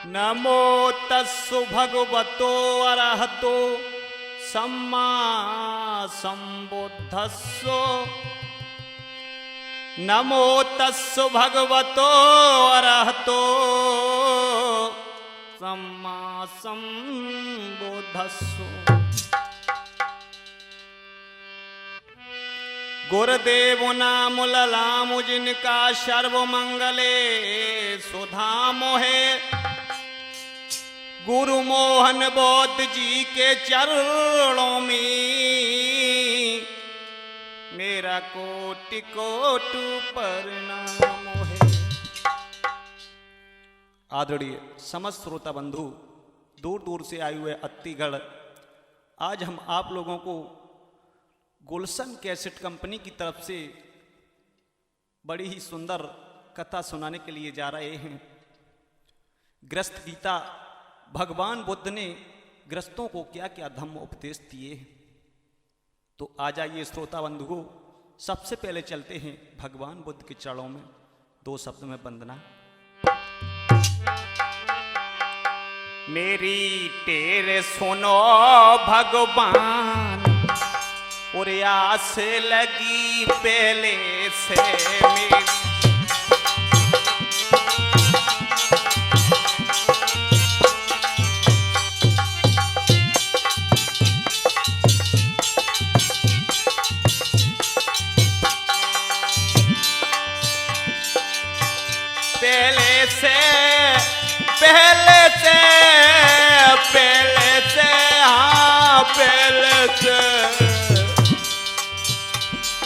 नमो तस्सु भगवतो अरहतो सम्मा संबुद्धस्सु। नमो तस्सु भगवतो अरहतो सम्मा संबुद्धस्सु। गुरुदेव नाम ललामु जिनका सर्वमंगले सुधामो है। गुरु मोहन बौद्ध जी के चरणों में मेरा कोटि कोटि प्रणाम है। आदरणीय समस्त श्रोता बंधु, दूर दूर से आए हुए अत्तीगढ़, आज हम आप लोगों को गुलशन कैसेट कंपनी की तरफ से बड़ी ही सुंदर कथा सुनाने के लिए जा रहे हैं। ग्रस्त गीता, भगवान बुद्ध ने ग्रस्तों को क्या क्या धम्म उपदेश दिए। तो आ जाइए श्रोता बंधुओं, सबसे पहले चलते हैं भगवान बुद्ध के चरणों में, दो शब्द में वंदना। मेरी तेरे सुनो भगवान, और आस लगी पहले से मेरी। पहले से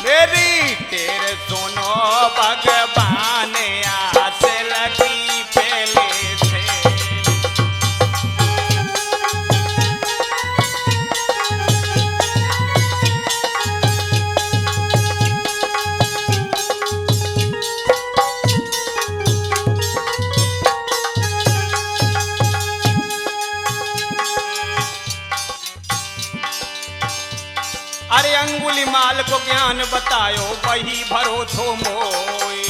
मेरी तेरे सुनो भगवान, आस लगी पहले से। अरे अंगुलीमाल को ज्ञान बतायो, वही भरोसो मोए।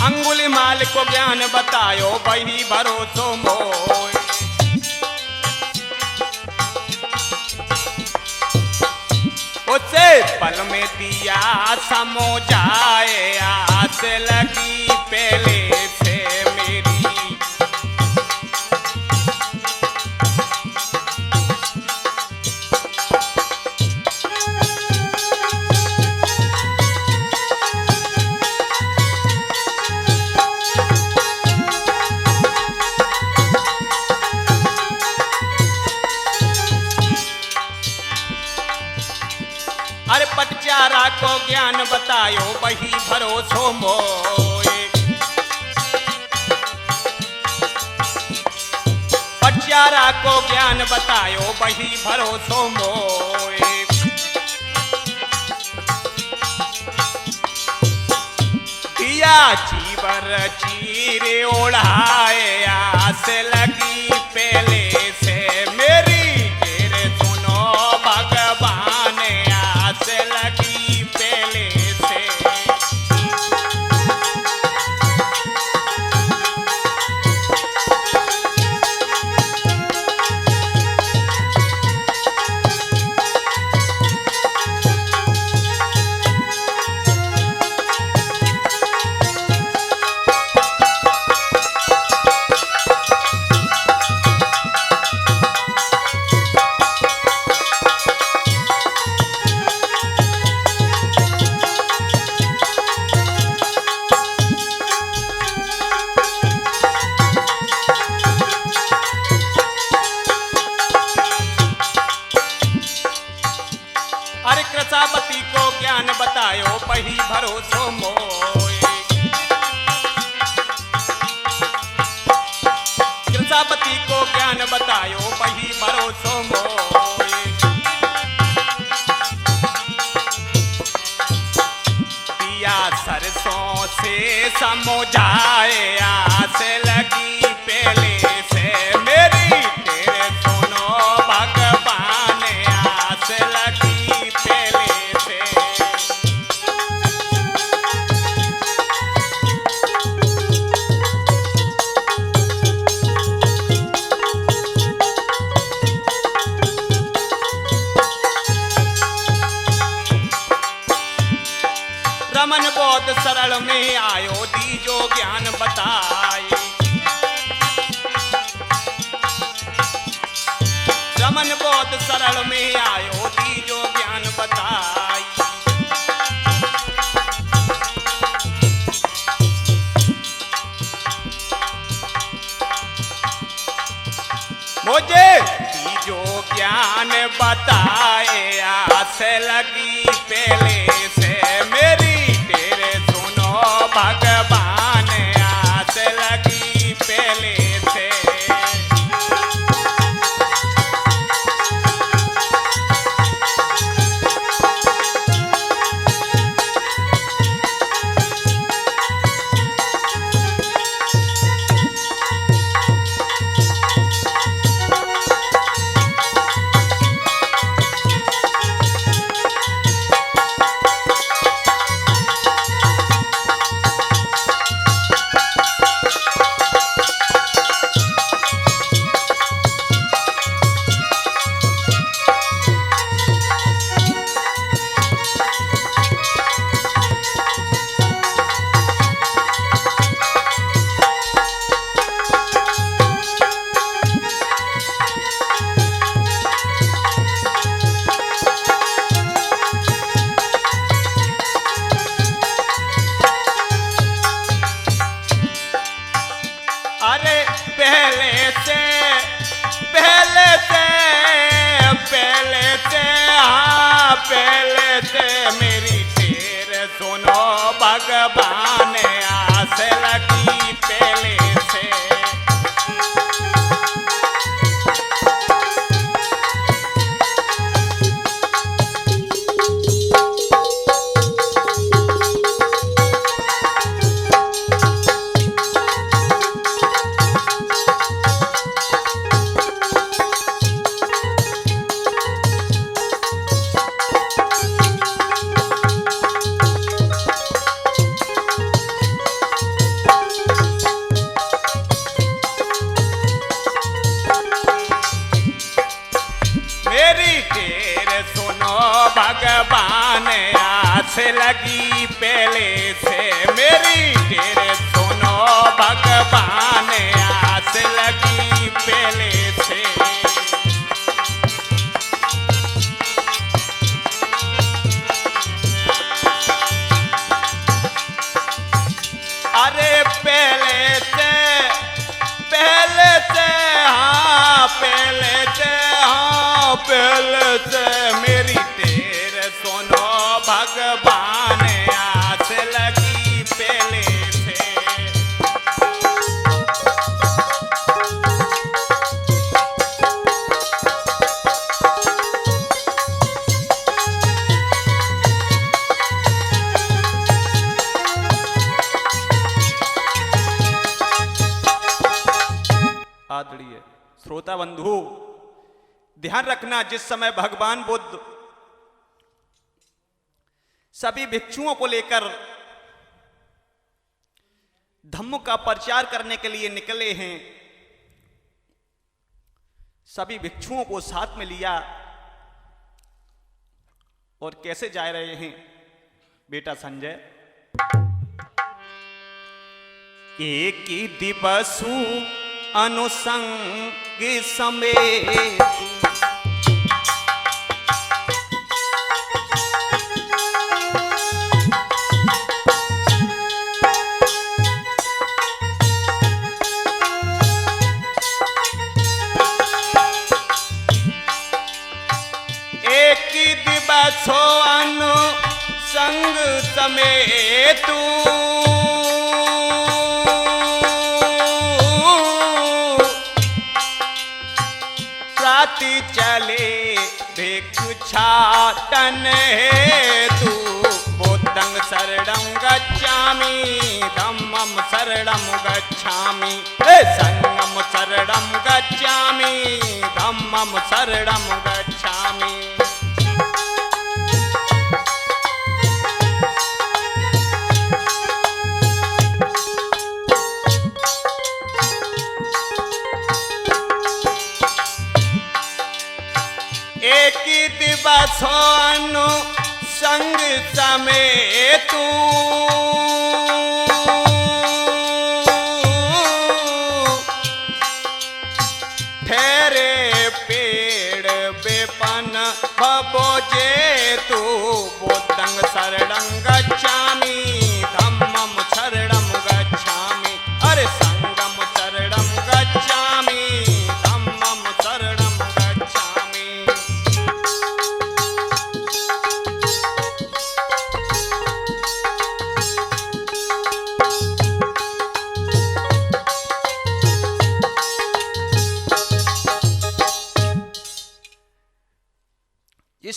अंगुलीमाल को ज्ञान बतायो, वही भरोसो मोए। उसे पल में दिया समो जाए, आस लगी पहले से मेरी। अरे पटचारा को ज्ञान बतायो, वही भरोसो मोए। पटचारा को ज्ञान बतायो, वही भरोसो मोए। दिया जीवर चीरे ओढ़ाए, आस लगी पहले से मेरी। तेरे सुनो भगवान, आस लगी पहले से। अरे कृषापति को ज्ञान बतायो, वही भरोसो मोए। कृषापति को ज्ञान बतायो, वही भरोसो मोए। दिया सरसों से समझाए, आस लगी पहले से मेरी। तेरे सुनो भगवान, आस लगी पहले से। में आयो दीजो ज्ञान बताए। रमन बोध सरल में आयो दीजो ज्ञान बताई। मुझे दीजो ज्ञान बताए आस लगी पहले से मेरी तेरे सुनो भगवान आस लगी पहले से। पहले से मेरी तेरे सुनो भगवान आस लगी पहले से। भगवान आस लगी पहले से मेरी तेरे सुनो भगवान आस लगी पहले से। अरे पहले से हाँ पहले से मेरी सुनो भगवान आस लगी पहले से। आदरणीय श्रोता बंधु, ध्यान रखना, जिस समय भगवान बुद्ध सभी भिक्षुओं को लेकर धम्म का प्रचार करने के लिए निकले हैं, सभी भिक्षुओं को साथ में लिया और कैसे जा रहे हैं बेटा संजय। एक ही दिवसु अनुसंग समेत दिवसो अनुसंग समेतु प्राति चले भिक्षुछाटन हेतु बुद्धं शरणं गच्छामि धम्मं शरणं गच्छामि संघं शरणं गच्छामि धम्मं शरणं गच्छामि। एक दिवसो अनुसंग समेतु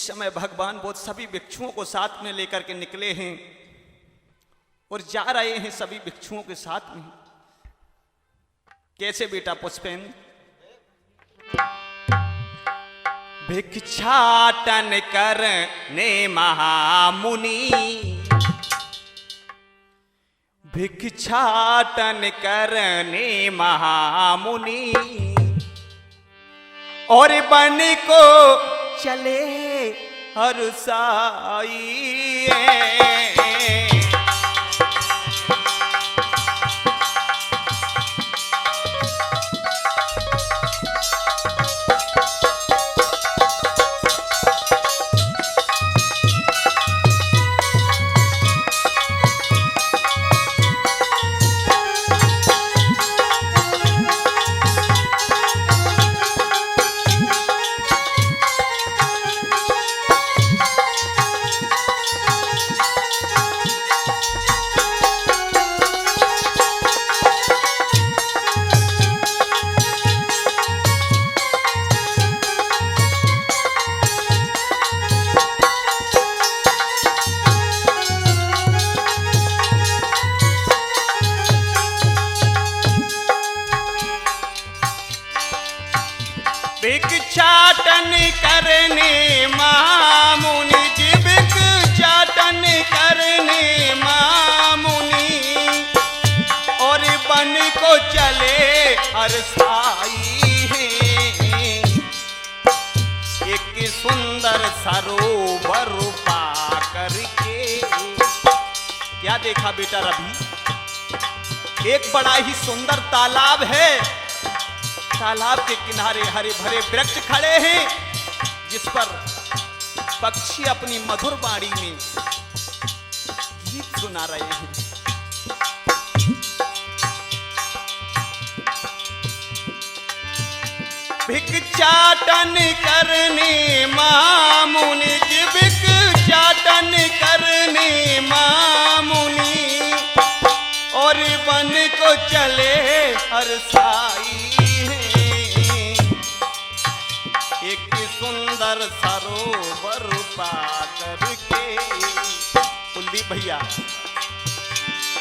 इस समय भगवान बुद्ध सभी भिक्षुओं को साथ में लेकर के निकले हैं और जा रहे हैं सभी भिक्षुओं के साथ में। कैसे बेटा पुष्पेन? भिक्षाटन करने महामुनि, भिक्षाटन करने महामुनि, और बन को चले हरसाई। भिक्षाटन करने महामुनि जी, भिक्षाटन करने महामुनि, और बन को चले हरसाई हैं। एक सुंदर सरोवर पा करके, क्या देखा बेटा रवि? एक बड़ा ही सुंदर तालाब है। तालाब के किनारे हरे भरे वृक्ष खड़े हैं, जिस पर पक्षी अपनी मधुर वाणी में गीत सुना रहे हैं। भिक्षाटन करने महामुनि जी, भिक्षाटन करने महामुनि, और बन को चले हरसाई। एक सुंदर सरोवर पा करके, कुलदीप भैया,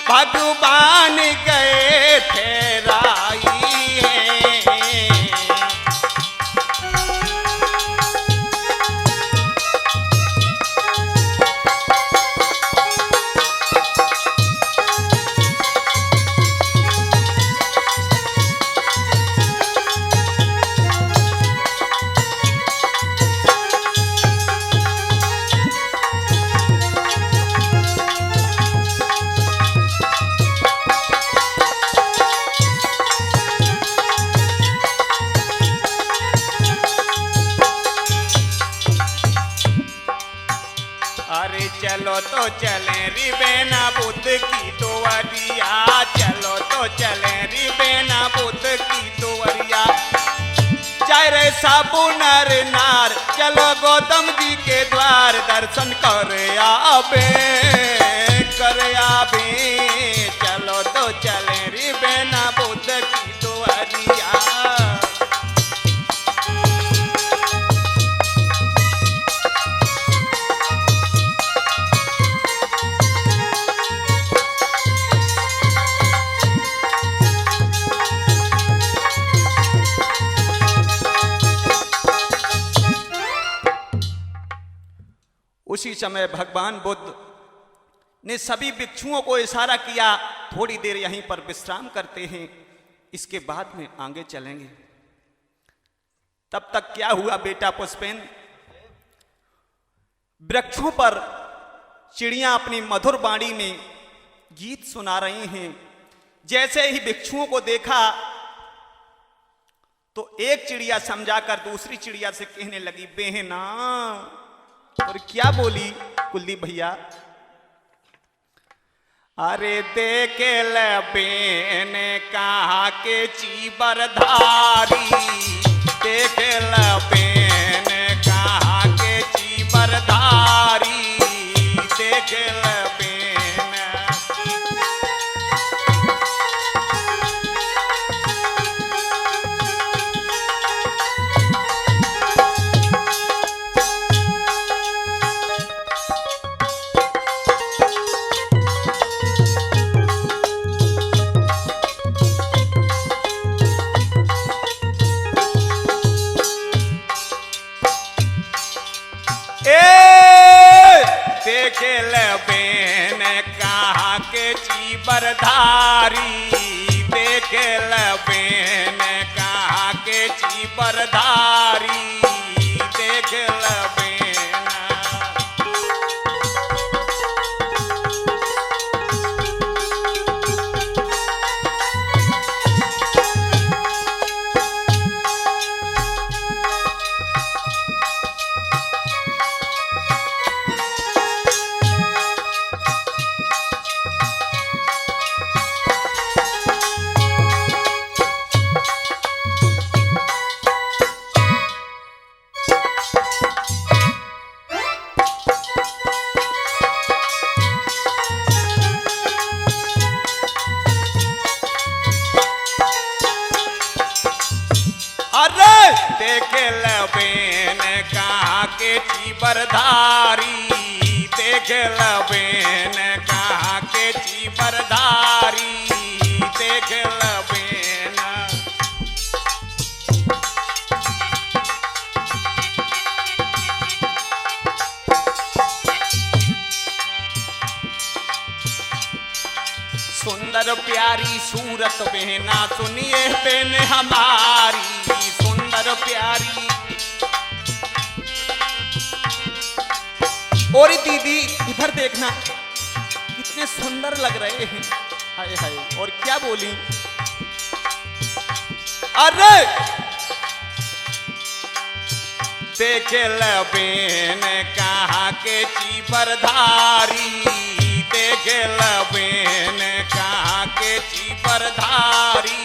भगवान गए ठहराई है। चलो तो चले रिबेना बुद्ध की तोवरिया, चलो तो चले रिबेना बुद्ध की तोवरिया। चाहे साबु नर नार, चलो गौतम जी के द्वार, दर्शन कर आबे, कर आबे। चलो तो चले रिबेना बुद्ध की तोवरिया। उसी समय भगवान बुद्ध ने सभी भिक्षुओं को इशारा किया, थोड़ी देर यहीं पर विश्राम करते हैं, इसके बाद में आगे चलेंगे। तब तक क्या हुआ बेटा पुष्पेन? वृक्षों पर चिड़ियां अपनी मधुर वाणी में गीत सुना रही हैं। जैसे ही भिक्षुओं को देखा तो एक चिड़िया समझाकर दूसरी चिड़िया से कहने लगी, बहना। और क्या बोली कुलदीप भैया? अरे देखे ले बेन कहा के चीबरधारी, देखे ले बेन कहा के चीबरधारी, देखे ले बेन। चीबरधारी देख लबेन कहाँ के चीबरधारी देख लबेन। अरे देख लबेन कहाँ के चीबरधारी देख लबेन कहाँ के चीबरधारी देख लबेन। सुंदर प्यारी सूरत बहना सुनिए बहन हमारी सुंदर प्यारी। और दीदी इधर देखना कितने सुंदर लग रहे हैं। हाय हाय और क्या बोली। अरे देख लबेन कहाँ के चीबरधारी देख लबेन कहाँ के चीबरधारी।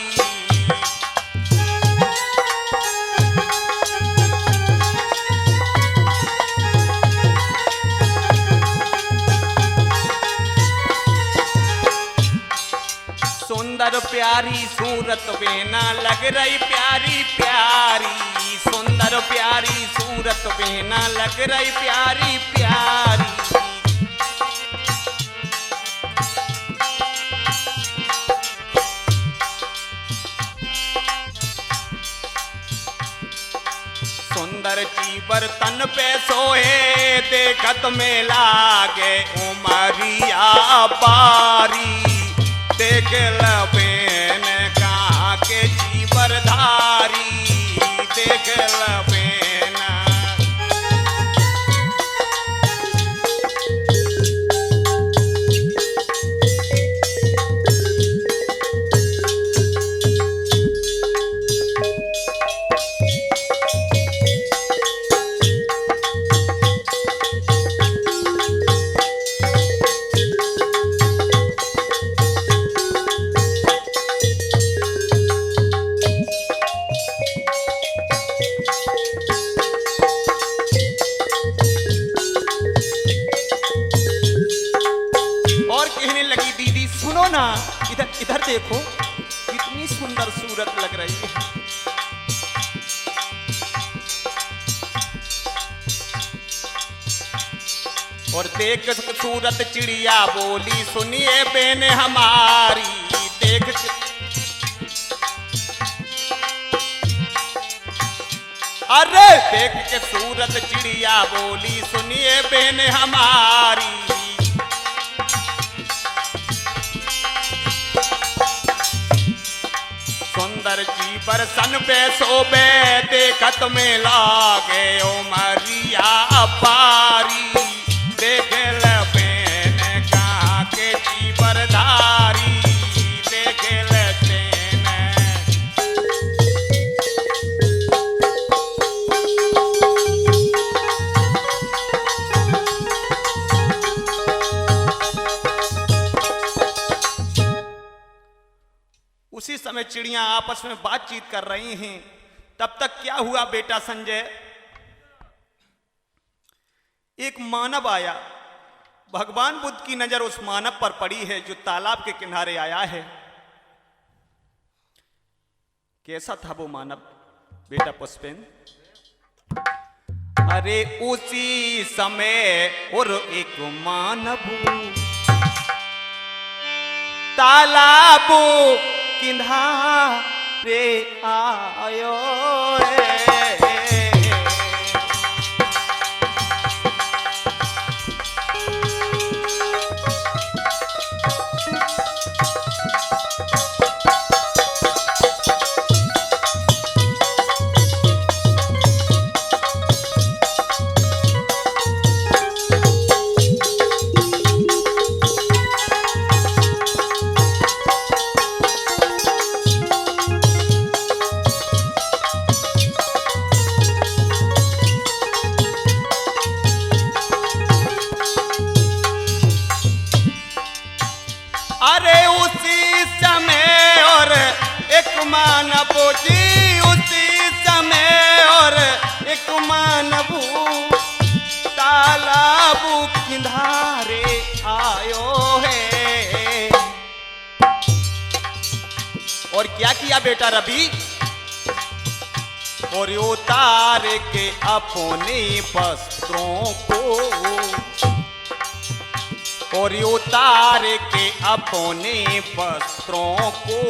सुंदर प्यारी सूरत बहना लग रही प्यारी प्यारी सुंदर प्यारी सूरत बहना लग रही प्यारी प्यारी। सुंदर चीबर तन पे सोए देखत में लागे उमरिया बारी देख लबेन कहाँ के चीबरधारी देख लबेन। सुनो ना इधर इधर देखो कितनी सुंदर सूरत लग रही है। और देख सूरत चिड़िया बोली सुनिए बेन हमारी देख। अरे देख के सूरत चिड़िया बोली सुनिए बेन हमारी। सुंदर चीबर सन पे सोबे देखत में लागे उमरिया बारी देख लबेन कहाँ के चीबरधारी देख लबेन। उसी समय चिड़ियां आपस में बातचीत कर रही हैं। तब तक क्या हुआ बेटा संजय, एक मानव आया। भगवान बुद्ध की नजर उस मानव पर पड़ी है जो तालाब के किनारे आया है। कैसा था वो मानव बेटा पुष्पेन? अरे उसी समय और एक मानव तालाब किनारे आयो और क्या किया बेटा रवि? और उतार के अपने वस्त्रों को, और उतार के अपने वस्त्रों को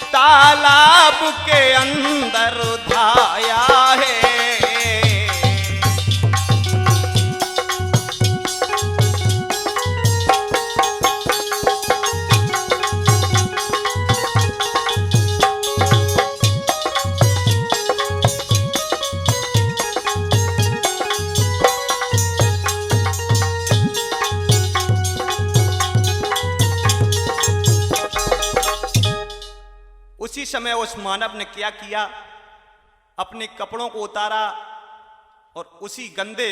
तालाब के अंदर धाया है। उसी समय उस मानव ने क्या किया? अपने कपड़ों को उतारा और उसी गंदे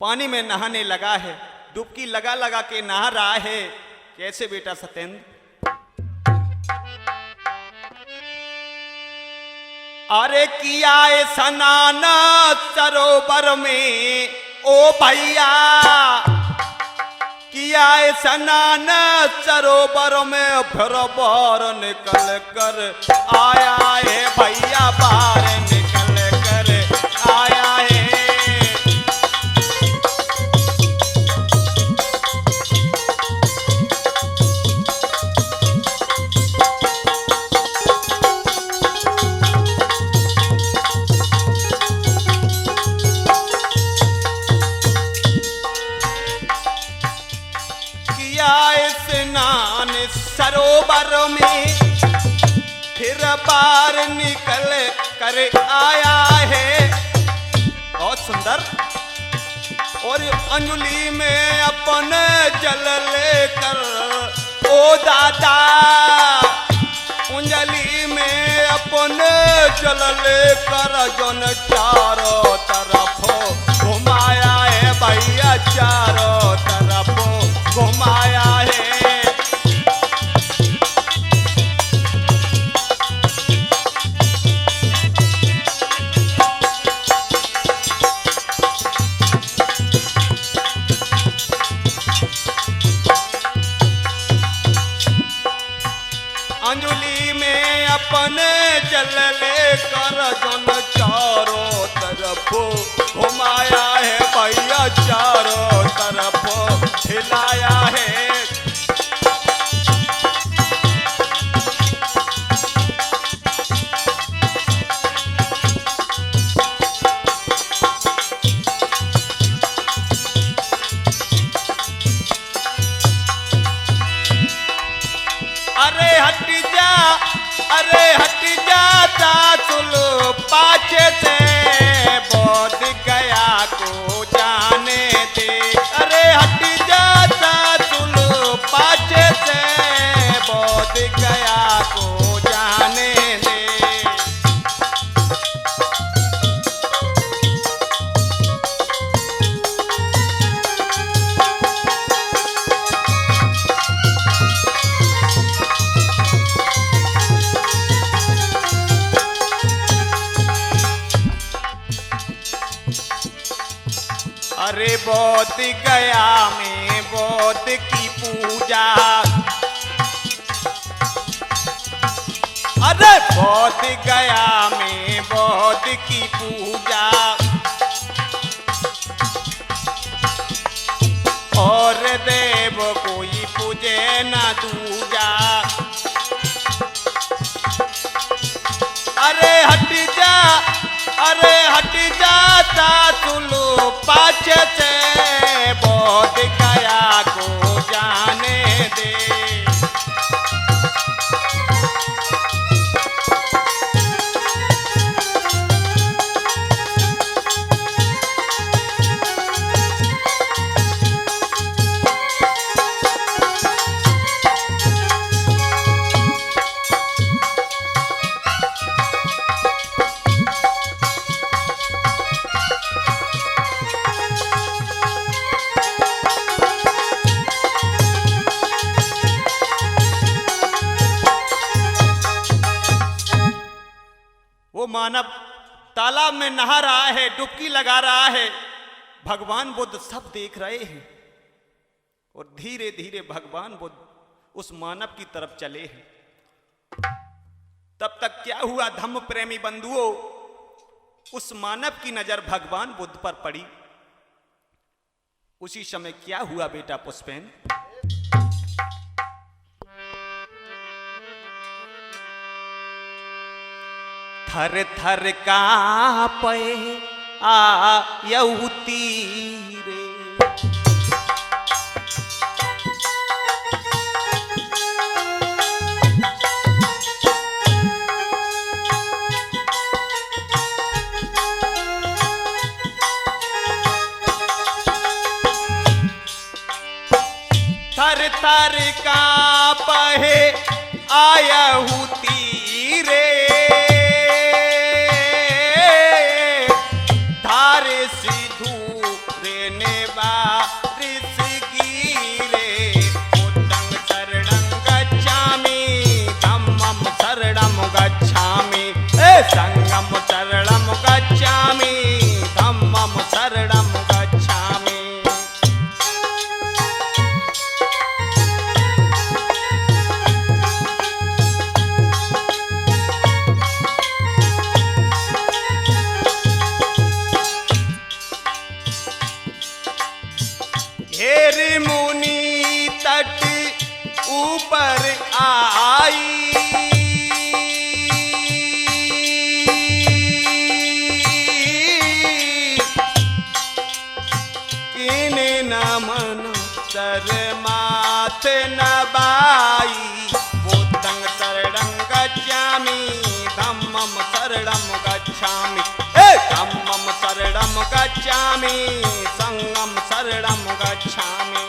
पानी में नहाने लगा है। डुबकी लगा लगा के नहा रहा है। कैसे बेटा सत्येंद्र? अरे किया स्नान सरोवर में ओ भैया, किया स्नान सरोवर में, फिर बाहर निकल कर आया है भैया, बाहर निकल कर आया है। स्नान सरोवर में, फिर बाहर निकल कर आया है। बहुत सुंदर। और अंजलि में अपन जल लेकर ओ दादा, अंजलि में अपन जल लेकर जन चारों तरफ घुमाया है भैया, चारों तरफ घुमाया है। अंजलि में अपन जल लेकर जन चारों तरफ घुमाया है भैया, चारों तरफ हिलाया है। अरे हट जाता तुल पाछे से, बोध गया को जाने दे। अरे हट जाता तुल पाछे से, बोध गया को जाने दे। अरे बोध गया में बोध की पूजा, अरे बोध गया में बोध की पूजा, और देव कोई पूजे न दूजा। अरे हट जा, अरे हट जाता तुलू पाछे से, बोध गया को जाने दे। मानव तालाब में नहा रहा है, डुबकी लगा रहा है। भगवान बुद्ध सब देख रहे हैं और धीरे धीरे भगवान बुद्ध उस मानव की तरफ चले हैं। तब तक क्या हुआ धम्म प्रेमी बंधुओं, उस मानव की नजर भगवान बुद्ध पर पड़ी। उसी समय क्या हुआ बेटा पुष्पेन, थर थर कांपे आयहु तीरे, थर थर कांपे आयहु तीरे, संगम शरणं गच्छामि धम्मं शरणं गच्छामि। घेर मुनि तट ऊपर आई, सर माथ नबाई, बुद्धं शरणं गच्छामि धम्मं शरणं गच्छामि, धम्मं शरणं गच्छामि संगं शरणं गच्छामि।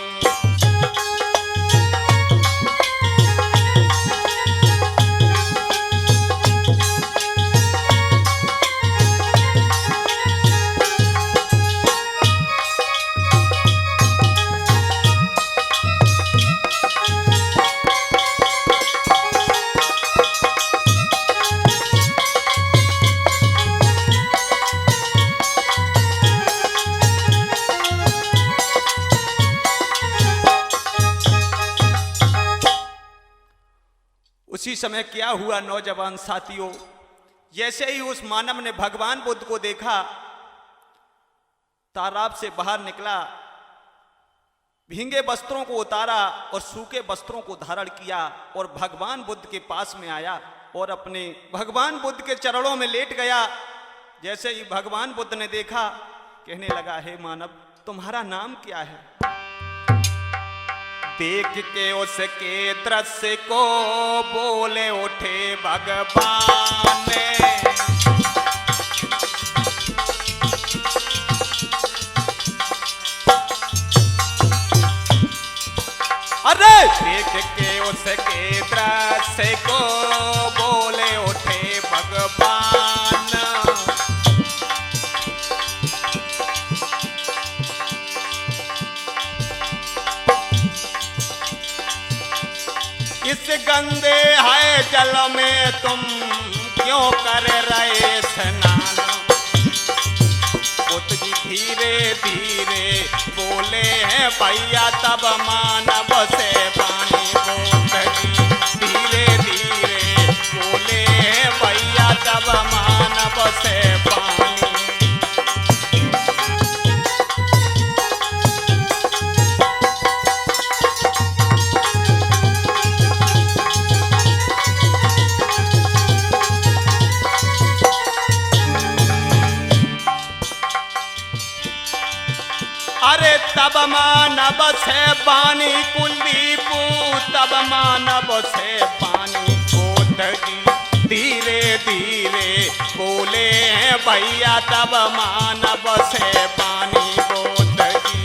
उसी समय क्या हुआ नौजवान साथियों, जैसे ही उस मानव ने भगवान बुद्ध को देखा, तालाब से बाहर निकला, भींगे वस्त्रों को उतारा और सूखे वस्त्रों को धारण किया और भगवान बुद्ध के पास में आया और अपने भगवान बुद्ध के चरणों में लेट गया। जैसे ही भगवान बुद्ध ने देखा, कहने लगा, हे मानव, तुम्हारा नाम क्या है? देख के उसके दृश्य को बोले उठे भगवान, अरे देख के उसके दृश्य को बोले उठे भगवान, इस गंदे है जल में तुम क्यों कर रहे स्नान? बुद्ध जी धीरे धीरे बोले हैं भैया, तब मानव से पानी। बुद्ध जी धीरे धीरे बोले हैं भैया, तब मानव से पानी। अरे तब मानव से पानी कुलदीप, तब मानव से पानी। बुद्ध जी धीरे धीरे बोले हैं भैया, तब मानव से पानी। बुद्ध जी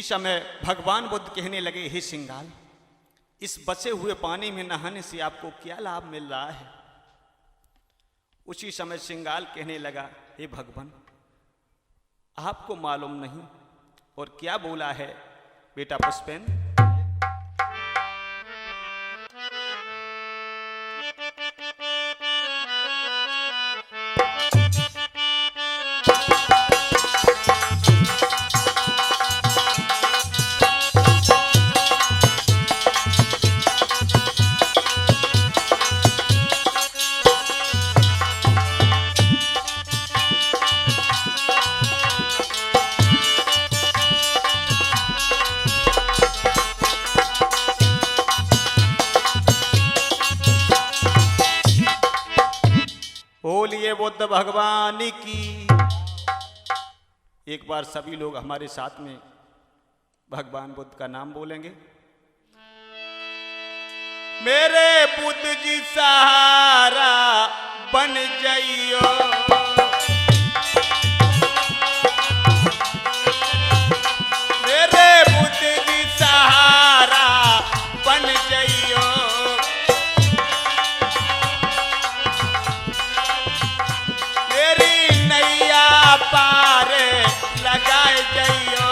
उसी समय भगवान बुद्ध कहने लगे, हे सिंगाल, इस बसे हुए पानी में नहाने से आपको क्या लाभ मिल रहा है? उसी समय सिंगाल कहने लगा, हे भगवान, आपको मालूम नहीं। और क्या बोला है बेटा पुष्पेन? बोलिए बुद्ध भगवान की। एक बार सभी लोग हमारे साथ में भगवान बुद्ध का नाम बोलेंगे। मेरे बुद्ध जी सहारा बन जाइयो, मेरे बुद्ध जी सहारा बन जाइयो, मेरी नैया पार लगाए जाइयो,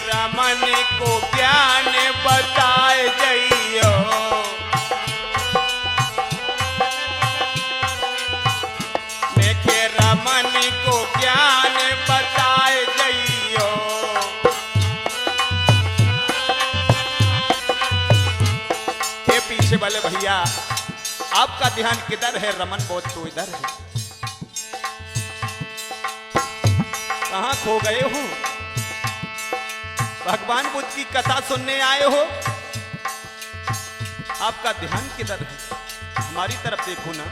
रमन को ज्ञान बताए जाइयो, लेके रमन को ज्ञान बताए जाइयो। ये पीछे वाले भैया, आपका ध्यान किधर है? रमन बहुत तो इधर है, कहां खो गए हो? भगवान बुद्ध की कथा सुनने आए हो, आपका ध्यान किधर है? हमारी तरफ देखो ना।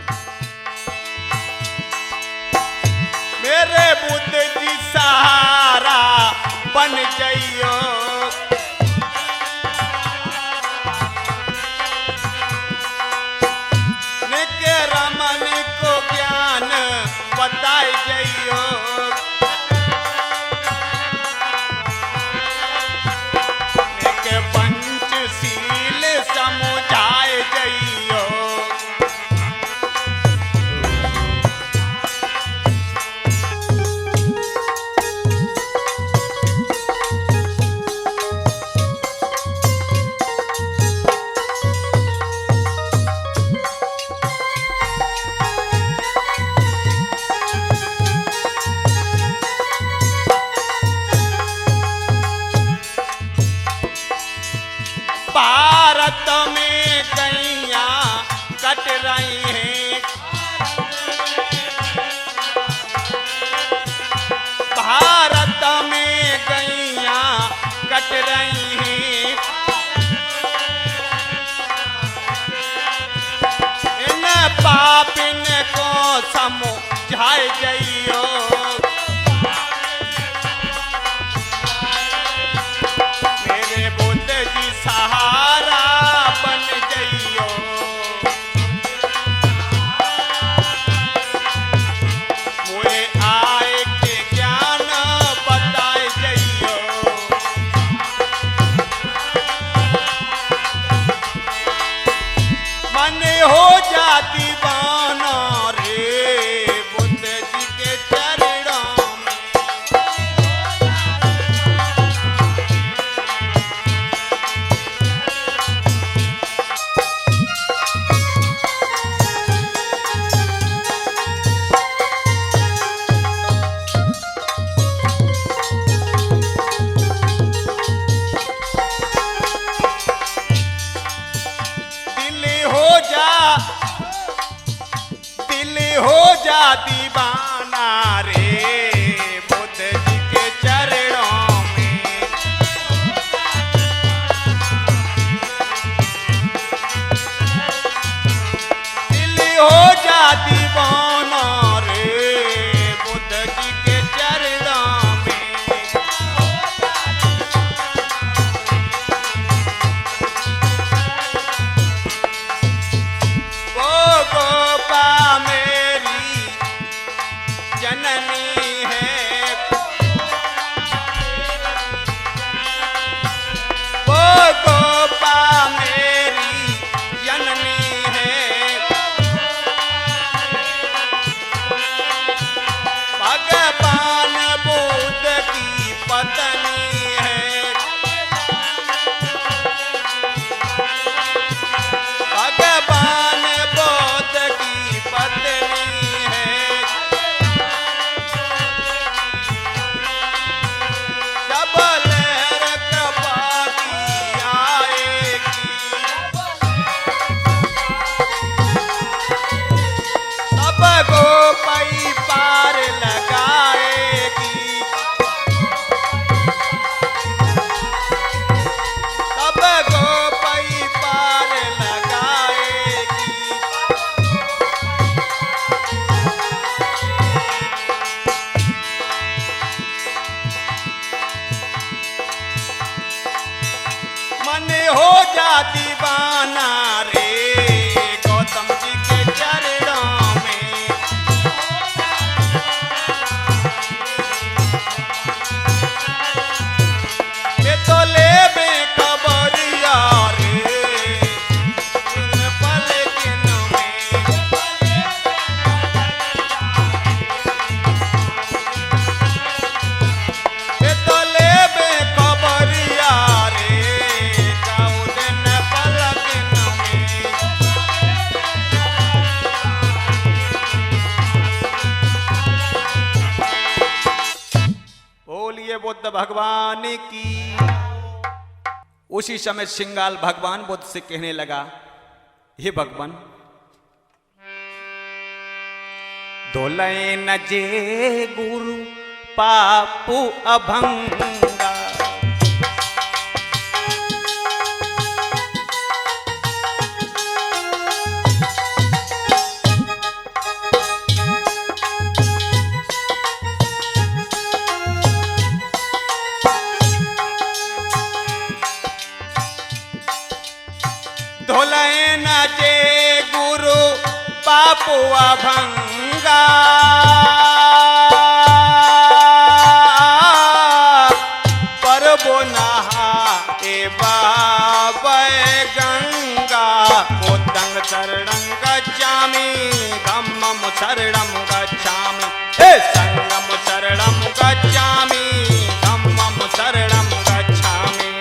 मेरे बुद्ध जी सहारा बन जाइयो, लेके रमन को ज्ञान बताए जाइयो, पंचशील समुझाए जाइयो। भारत में गैया कट रही हैं, भारत में गैया कट रही हैं, इन पापिन को समझाए जाइयो, मेरे बुद्ध जी सहारा बन जाइयो, मोए आए के ज्ञान बताए जाइयो, मन हो जाती बाना रे बुद्ध जी के चरण मन हो जा दीवाना रे गौतम जी के चरणों में। मैं तो ले बे खबरिया रे पलकिन में। मैं तो ले बे खबरिया रे कौन पलकिन में। बोलिए बुद्ध भगवान की। उसी समय सिंगाल भगवान बुद्ध से कहने लगा, हे भगवान, धोले न जे गुरु पापु अभंगा। धोले न जे गुरु पापु अभंगा। परबो नहा ए बाबे गंगा। बुद्धं शरणं गच्छामि धम्मं शरणं गच्छामि संघं शरणं गच्छामि धम्मं शरणं गच्छामि।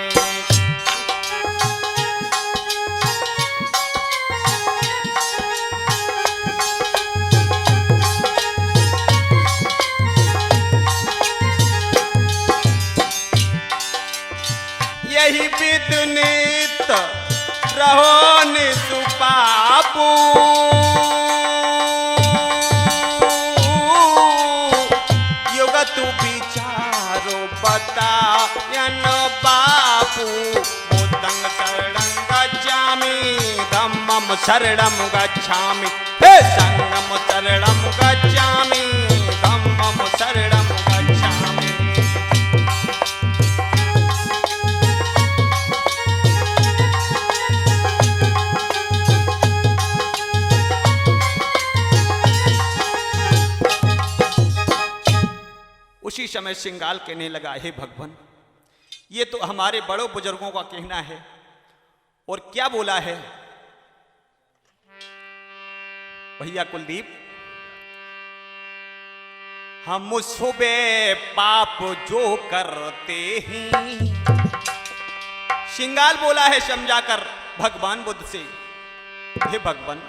यही विद नित रहो निसुपापू। युग तु विचारो बतायन बापू। बुद्धं शरणं गच्छामि धम्मं शरणं गच्छामि संघं शरणं गच्छामि धम्मं शरणं गच्छामि। उसी समय सिंगाल कहने लगा, हे भगवान, ये तो हमारे बड़ों बुजुर्गों का कहना है। और क्या बोला है भैया कुलदीप? हम सुबह पाप जो करते हैं। सिंगाल बोला है समझाकर भगवान बुद्ध से, हे भगवान,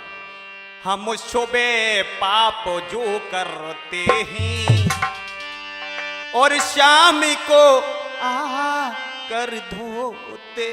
हम सुबह पाप जो करते हैं और शाम को आ कर धोते।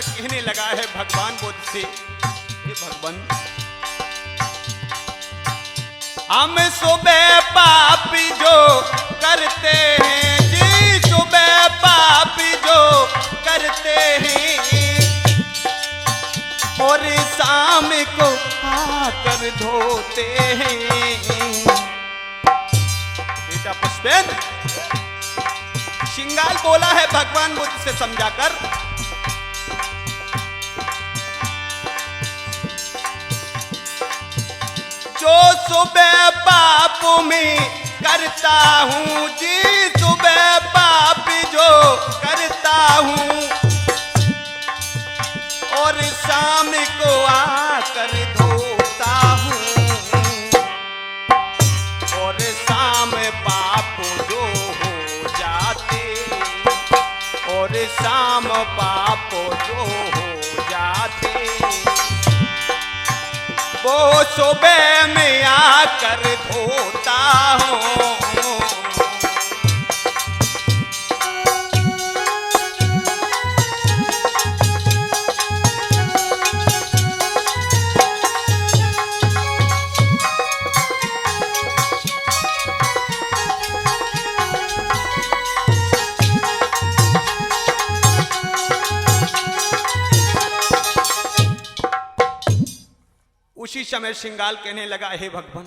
कहने लगा है भगवान बुद्ध से, ये भगवान, हम सुबह पापी जो करते हैं जी, सुबह पापी जो करते हैं और शाम को आकर धोते हैं। बेटा पुष्पेंद्र, सिंगाल बोला है भगवान बुद्ध से समझाकर, जो सुबह पाप में करता हूँ जी, सुबह पाप जो करता हूँ और शाम को आकर धोता हूँ। पाप जो हो जाते, वो सुबह में आकर धोता हूँ। उसी समय श्रृंगार कहने लगा, हे भगवान,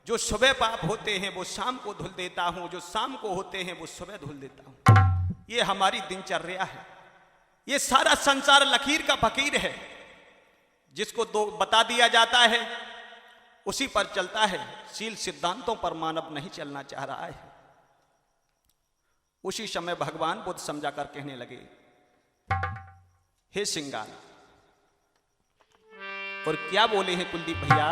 जो सुबह पाप होते हैं वो शाम को धुल देता हूं, जो शाम को होते हैं वो सुबह धुल देता हूं। ये हमारी दिनचर्या है। ये सारा संसार लकीर का फकीर है, जिसको दो बता दिया जाता है उसी पर चलता है। शील सिद्धांतों पर मानव नहीं चलना चाह रहा है। उसी समय भगवान बुद्ध समझाकर कहने लगे, हे श्रृंगार। और क्या बोले हैं कुलदीप भैया?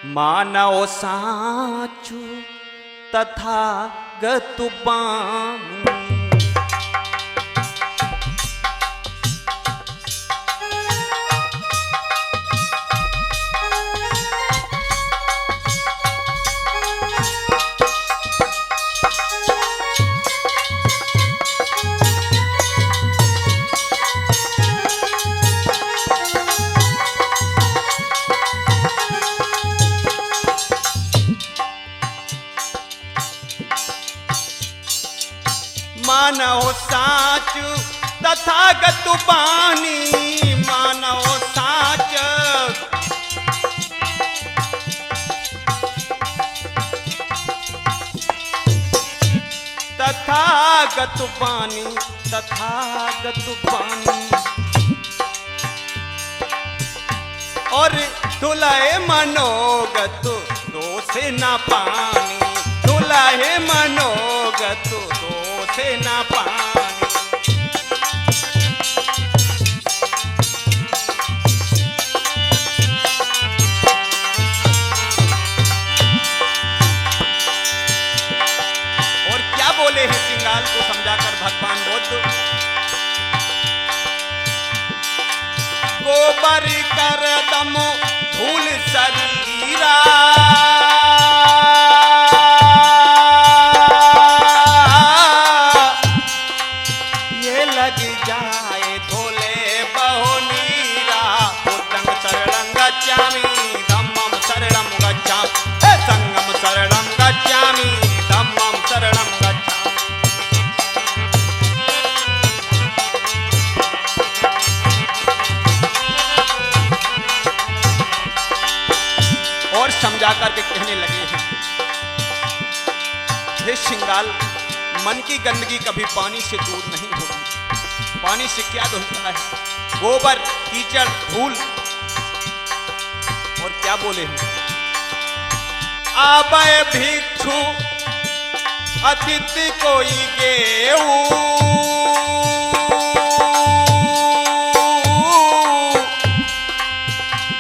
मानव साचु तथा गतुबान, मानव साच तथागत बानी, मानव साच तथागत बानी, तथागत बानी। और धुलाए मनोगत दोष न पानी, धुलाए मनोगत से ना पानी। और क्या बोले हैं श्रृंगार को समझाकर भगवान बुद्ध? गोबर कर दम धूल शरीरा, जाए धोले बहु नीरा। बुद्धं शरणं गच्छामि धम्मं शरणं गच्छामि, संघं शरणं गच्छामि धम्मं शरणं गच्छामि। और समझा करके कहने लगे हैं, हे श्रृंगार, मन की गंदगी कभी पानी से दूर नहीं होगी। पानी से क्या धुलता है? गोबर, कीचड़, धूल। और क्या बोले हैं? आबय भिक्षु अतिथि कोई गेऊ,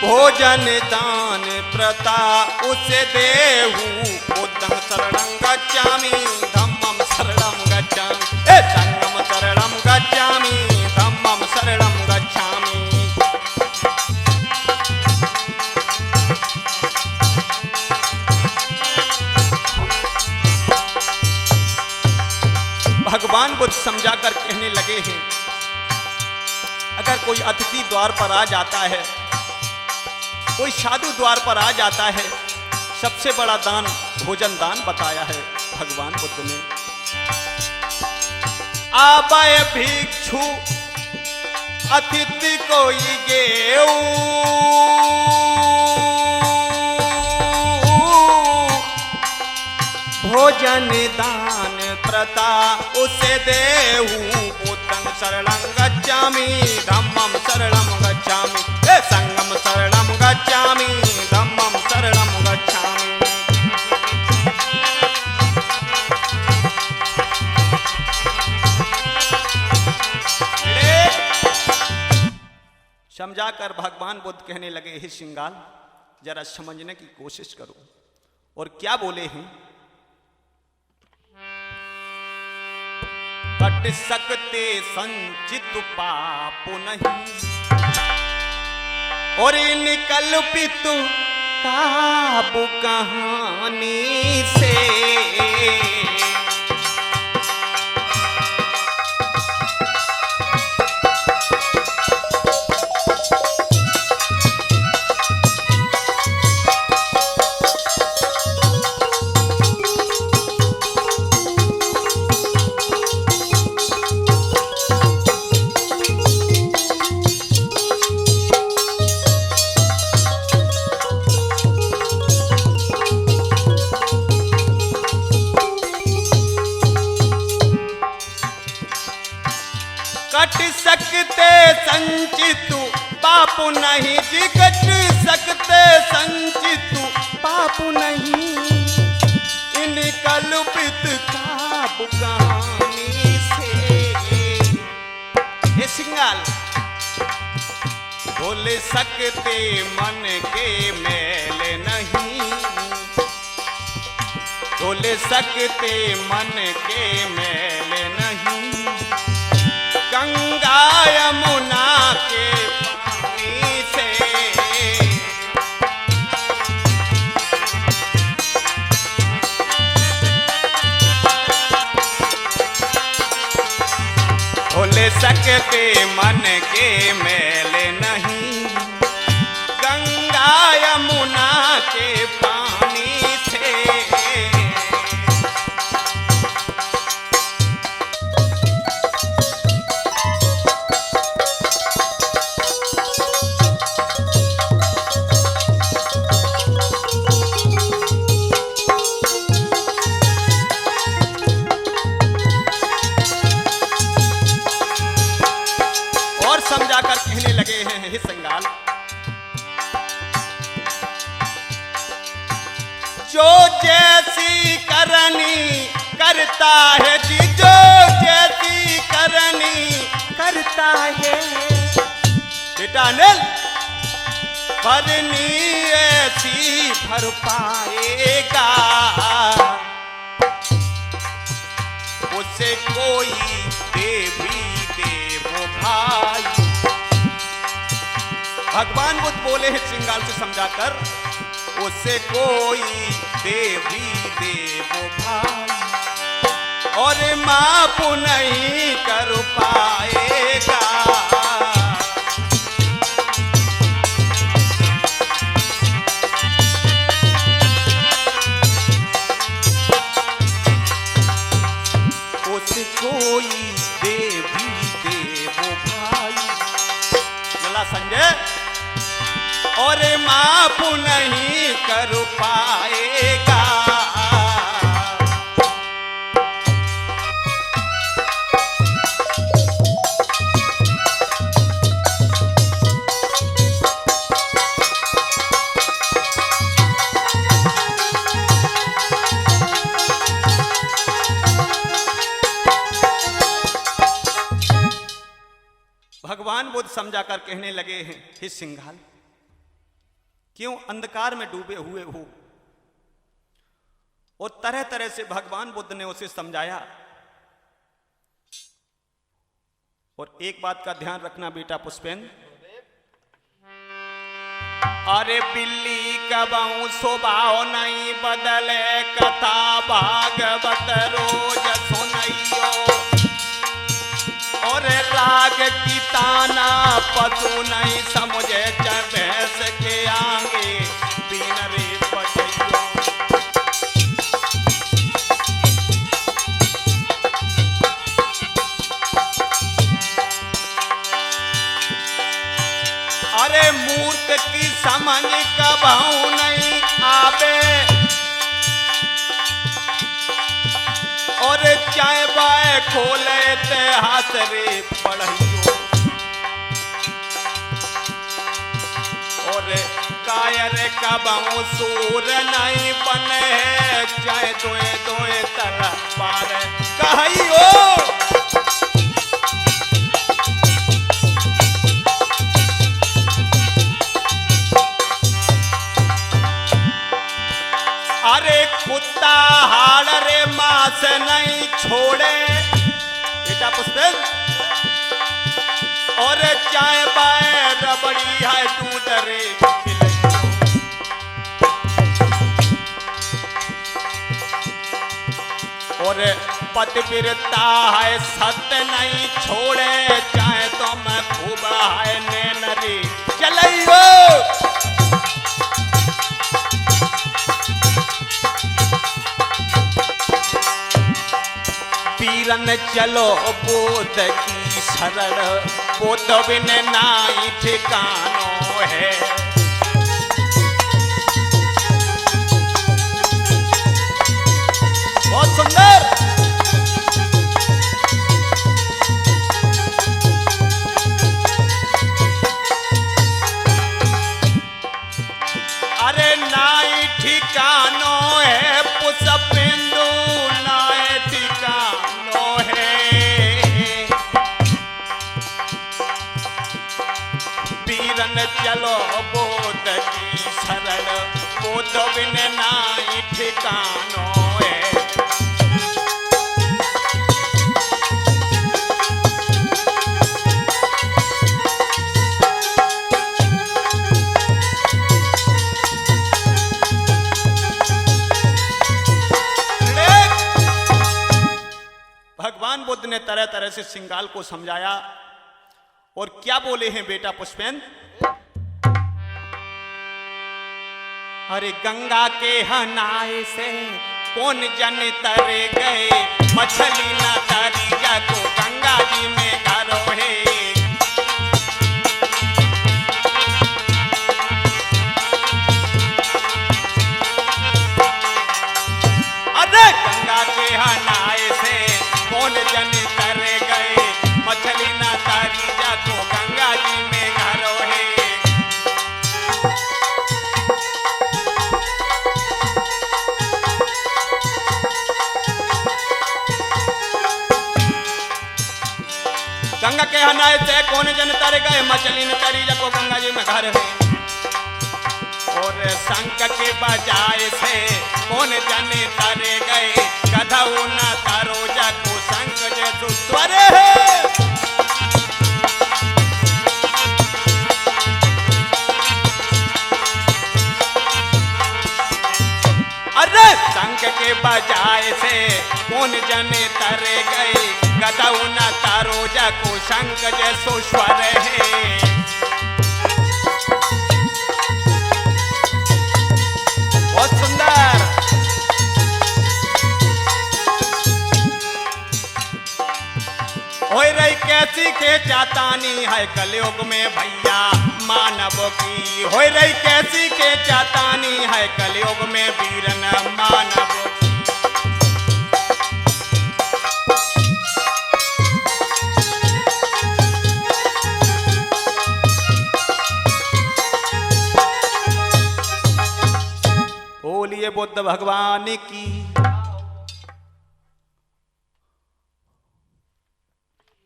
भोजन दान प्रता उसे देहू। बुद्धं शरणं गच्छामि धम्मं शरणं गच्छामि, संघं शरणं गच्छामि धम्मं शरणं गच्छामि। भगवान बुद्ध समझाकर कहने लगे हैं, अगर कोई अतिथि द्वार पर आ जाता है, कोई साधु द्वार पर आ जाता है, सबसे बड़ा दान भोजन दान बताया है भगवान बुद्ध ने। आबय भिक्षु अतिथि कोई गेऊ, भोजन दान प्रता उसे देहू। बुद्धं शरणं गच्छामि धम्मं शरणं गच्छामि, संघं शरणं गच्छामि धम्मं शरणं गच्छामि। समझाकर भगवान बुद्ध कहने लगे, हे श्रृंगार, जरा समझने की कोशिश करो। और क्या बोले हैं? कट सकते संचित पाप नहीं, और निकल पितु काबू कहानी से। कट सकते संचितु पाप नहीं जी, कट सकते संचितु पाप नहीं, इन कल्पित काप कहानी से। ये सिंगाल बोल सकते मन के मैल नहीं, बोल सकते मन के मैल नहीं, गंगा यमुना के पानी से। धुल सकते मन के मैल नहीं, गंगा यमुना के पानी से। समझाकर कहने लगे हैं हे संगाल, जो जैसी करनी करता है जी, जो जैसी करनी करता है बेटा अनिल, भरनी ऐसी भर पाएगा, उसे कोई देवी देवो भाई। भगवान बुद्ध बोले हैं सिंगाल से समझाकर, उसे कोई देवी देवो भाई और माफ नहीं कर पाएगा। उसे कोई देवी देवो भाई, बोला संजय, और माफ नहीं कर पाएगा। भगवान बुद्ध समझाकर कहने लगे हैं हे सिंघाल, क्यों अंधकार में डूबे हुए हो? और तरह तरह से भगवान बुद्ध ने उसे समझाया। और एक बात का ध्यान रखना बेटा पुष्पेन, अरे बिल्ली कबहू स्वभाव नहीं बदले, कथा भागवत रोज सुनइयो, और राग की ताना पशु नहीं समझे, भैंस के आगे बीन रे बजइयो। अरे मूर्ख की समझ कबहू नहीं आवे, और चाय बाय खोले इतिहास रे पढ़ियो, और कायर कबहू सूर नहीं बने, चाहे दोए दोए तरह पार कहियो। अरे कुत्ता हाड़ रे मांस नहीं छोड़े, और चाय बाय रबड़ी है दूध रे और पति बिरता है सत्य नहीं छोड़े चाहे तो मैं खूब है नैन रे चलियो पीरन चलो बोध की सरल बोध बिन नाई ठिकानो है बहुत सुंदर अरे नाई ठिकानो है पुष्पेंदु नाई ठिकानो है पीरन चलो बोध की सरल बोध बिन नाई ठिकानो है भगवान बुद्ध ने तरह तरह से सिंगाल को समझाया और क्या बोले हैं बेटा पुष्पेंद्र अरे गंगा के हनाए से कौन जन तरे गए मछली न तरी जा को गंगा जी में घरो है अरे गंगा के हनाए से कौन जन तरे गए मछली न तारी जा को गंगा जी में घरो है गंगा के हनाए से कौन जन तरे गए मछली न तारी जा को गंगा जी में घर है और शंख के बजाय से कौन जन तरे गए गधऊ न तारो जा को शंख जैसो स्वरे है अरे शंख के बजाय से कौन जन तरे गए गधऊ न तारो जा को शंख जैसो स्वर है बहुत सुंदर होय रही कैसी के चातानी है कलयुग में भैया मानव की होय रही कैसी के चातानी है कलयुग में वीरन मानव बोलिए बुद्ध भगवान की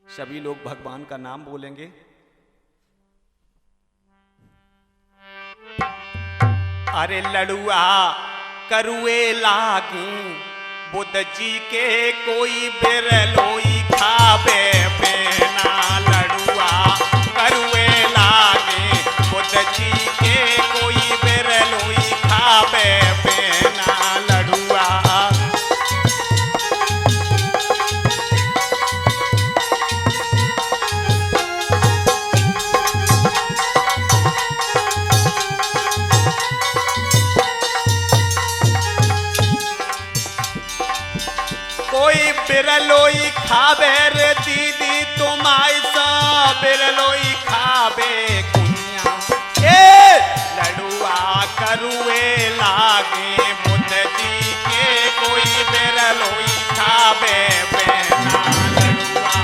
सभी लोग भगवान का नाम बोलेंगे अरे लड़ुआ करुए लागी बुद्ध जी के कोई बिरलोई खावे बेना लड़ुआ करुए लागे बुद्ध जी के कोई बिरलोई खावे बेना लड़ुआ कोई बिरलोई खावे रे दीदी तुम ऐसा बिरलोई खावे कुनिया ए लड़ुआ करुए लागे बुद्ध जी के कोई बिरलोई खावे बेना लड़ुआ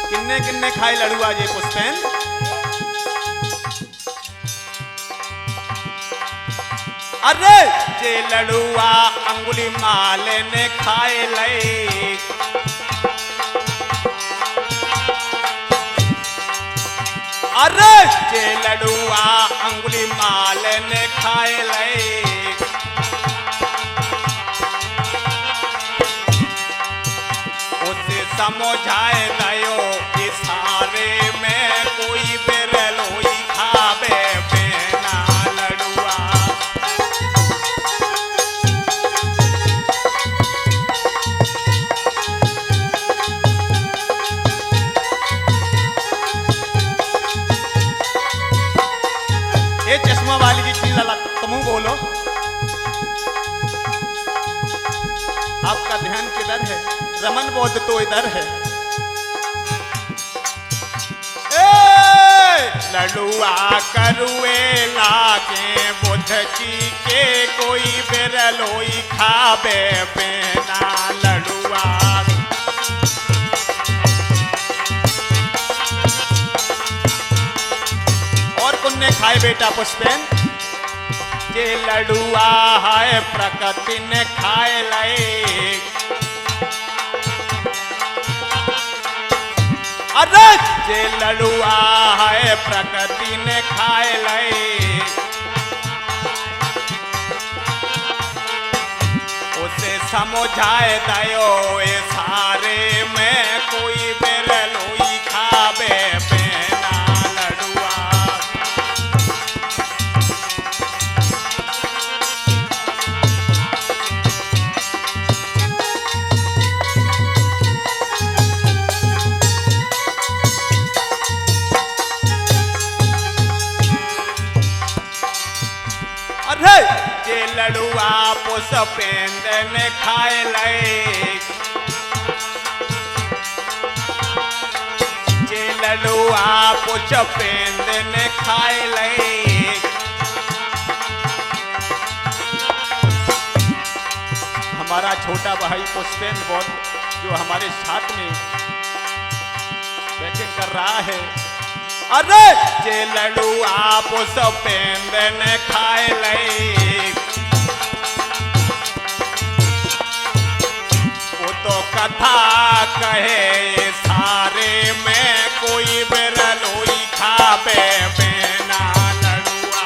किन्ने खाए लड़ुआ जी पुष्पेंद्र अरे जे लड़ुआ अंगुली माल ने खाए ले अरे जे लडुआ अंगुली माल ने खाए ले, उसे समझाए दयो इशारे में कोई बिरलोई खावे बिना लडुआ। ये चश्मा वाली जी चीज तुम बोलो, आपका ध्यान किधर है? रमन बोध तो इधर है। लडुआ करुए लागे बुध जी के कोई बिरलोई खावे बिना लडुआ। और कुन्ने खाए बेटा पुष्पेन, जे लडुआ है प्रकृति ने खाए लए। अरे जे लडुआ है प्रकृति ने खाए लए, उसे समझाए दयो सारे में कोई बिरलोई खावे बिना लडुआ। जे लडुआ पुष्पेंद ने खाए ले, जे लडुआ पुष्पेंद ने खाए ले। हमारा छोटा भाई पुष्पेंद्र बहुत जो हमारे साथ में बैटिंग कर रहा है। अरे जे लडुआ पुष्पेंद ने खाए ले, वो तो कथा कहे सारे में कोई बिरलोई खावे बिना लडुआ।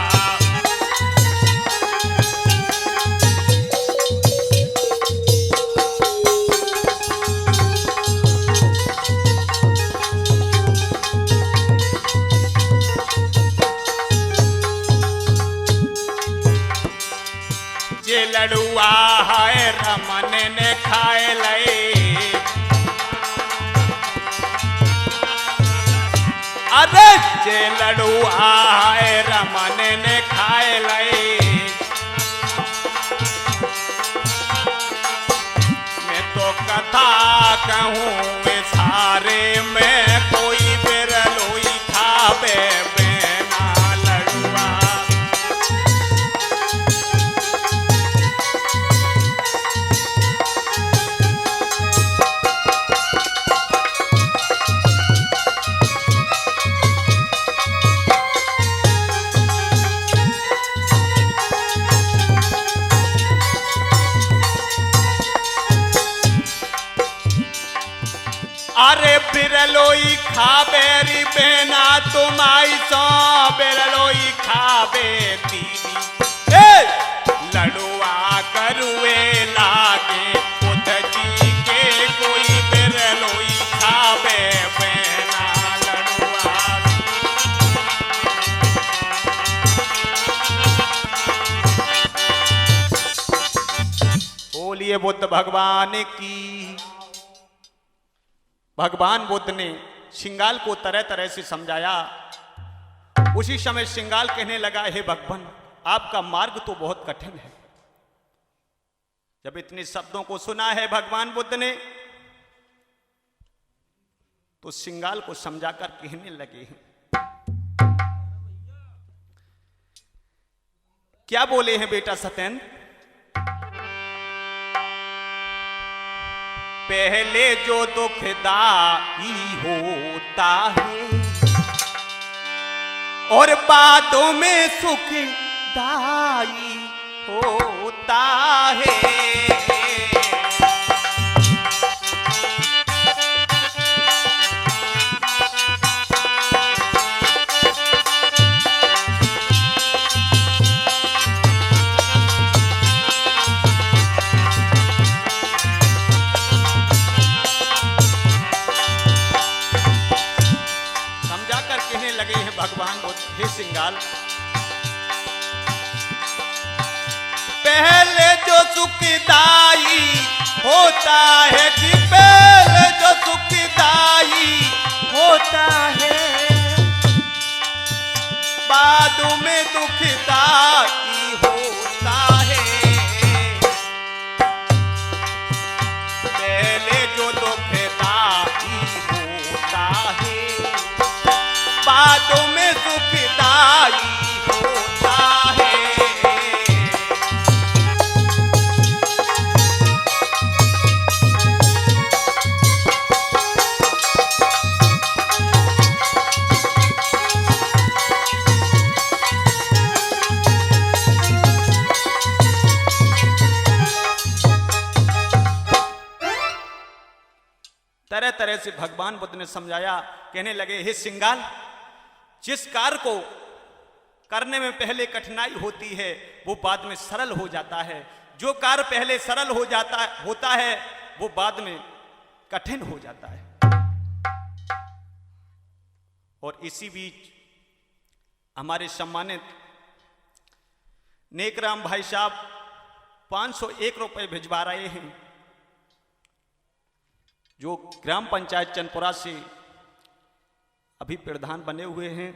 जे लडुआ है रमन ने खाए ले, अरे जे लडुआ है रमन ने खाए ले। मैं तो कथा कहूँ सारे में कोई बिरलोई खावे बिना लडुआ। अरे बिरलोई खाबेरी बेना तुम आई सो, बिरलोई खाबे दीदी। लडुआ करुए लागे बुध जी के कोई बिरलोई खाबे बिना लडुआ। बोलिए बुद्ध भगवान की। भगवान बुद्ध ने सिंगाल को तरह तरह से समझाया। उसी समय सिंगाल कहने लगा, हे भगवान आपका मार्ग तो बहुत कठिन है। जब इतने शब्दों को सुना है भगवान बुद्ध ने, तो सिंगाल को समझाकर कहने लगे हैं। क्या बोले हैं बेटा सत्येंद्र? पहले जो दुखदाई होता है और बादों में सुखदाई होता है। सिंगाल। पहले जो सुखदाई होता है कि पहले जो सुखदाई होता है, बाद में दुखदाई होता है। पहले जो दुखदाई होता है, बाद में सुखदाई होता है। तरह तरह से भगवान बुद्ध ने समझाया। कहने लगे, हे सिंगाल, जिस कार्य को करने में पहले कठिनाई होती है वो बाद में सरल हो जाता है। जो कार्य पहले सरल होता है वो बाद में कठिन हो जाता है। और इसी बीच हमारे सम्मानित नेकराम भाई साहब 501 रुपए भिजवा रहे हैं, जो ग्राम पंचायत चंदपुरा से अभी प्रधान बने हुए हैं।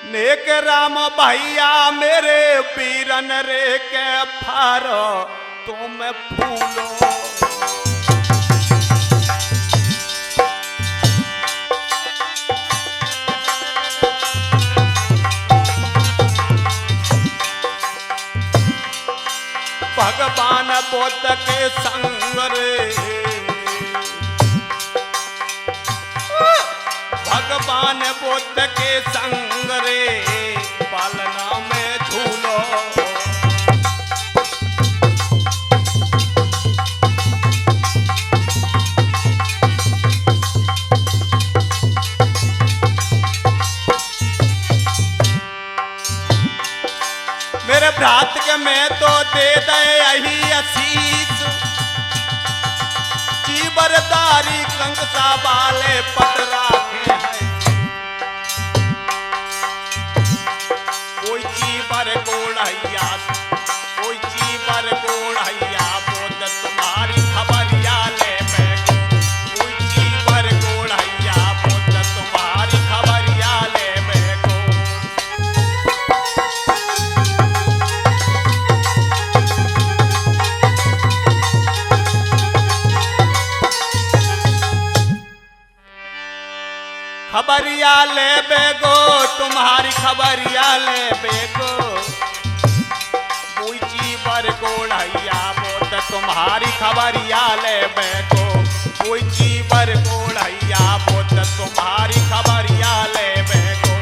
नेक राम भैया मेरे पीरन रे के फारो तुम फूलो, भगवान बुद्ध के संग रे, भगवान बुद्ध के संग रे पालना में झूलो। मेरे भ्रात के मैं तो दे दे यही आशीष, चीबरदारी कंकसा वाले पतरा के है। कोई चीबर गोढ़ैया, कोई चीबर गोढ़ैया बोल तुम्हारी खबरिया ले बैठो। कोई चीबर गोढ़ैया बोल तुम्हारी खबरिया ले बैठो। खबरिया ले बेगो तुम्हारी खबरिया ले बेगो। पूछी बर गोढ़ैया बोत तुम्हारी खबरिया ले बेगो। पूछी बर गोढ़ैया बोत तुम्हारी खबरिया ले बेगो।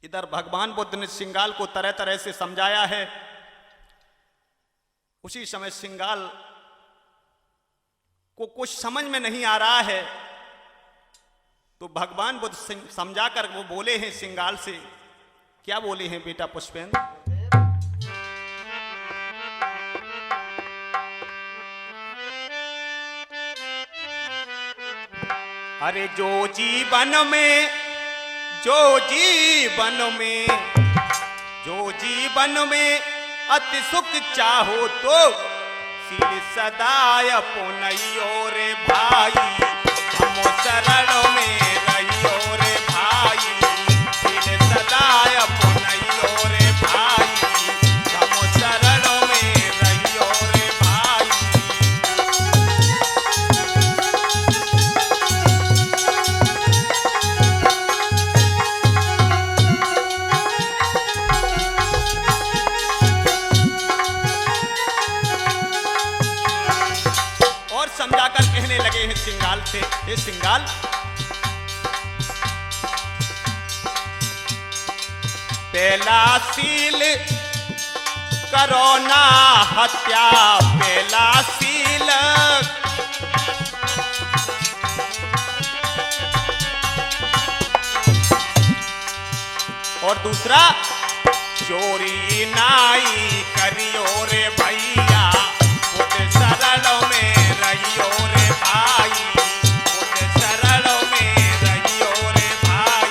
इधर भगवान बुद्ध ने सिंगाल को तरह तरह से समझाया है। उसी समय सिंगाल को कुछ समझ में नहीं आ रहा है, तो भगवान बुद्ध समझाकर वो बोले हैं सिंगाल से। क्या बोले हैं बेटा पुष्पेंद्र? अरे जो जीवन में अति सुख चाहो तो सिर सदाय पुनइयो रे भाई। हम शरण में रहियो रे भाई, सिर सदाय पुनइयो रे भाई। हम शरण में रहियो रे भाई। समझाकर कहने लगे हैं सिंगाल से, हे सिंगाल, पहला सील करो ना हत्या, पहला सील और दूसरा चोरी नाई करियो रे भैया, खुद शरण में रहियो रे भाई, खुद शरण में रहियो रे भाई।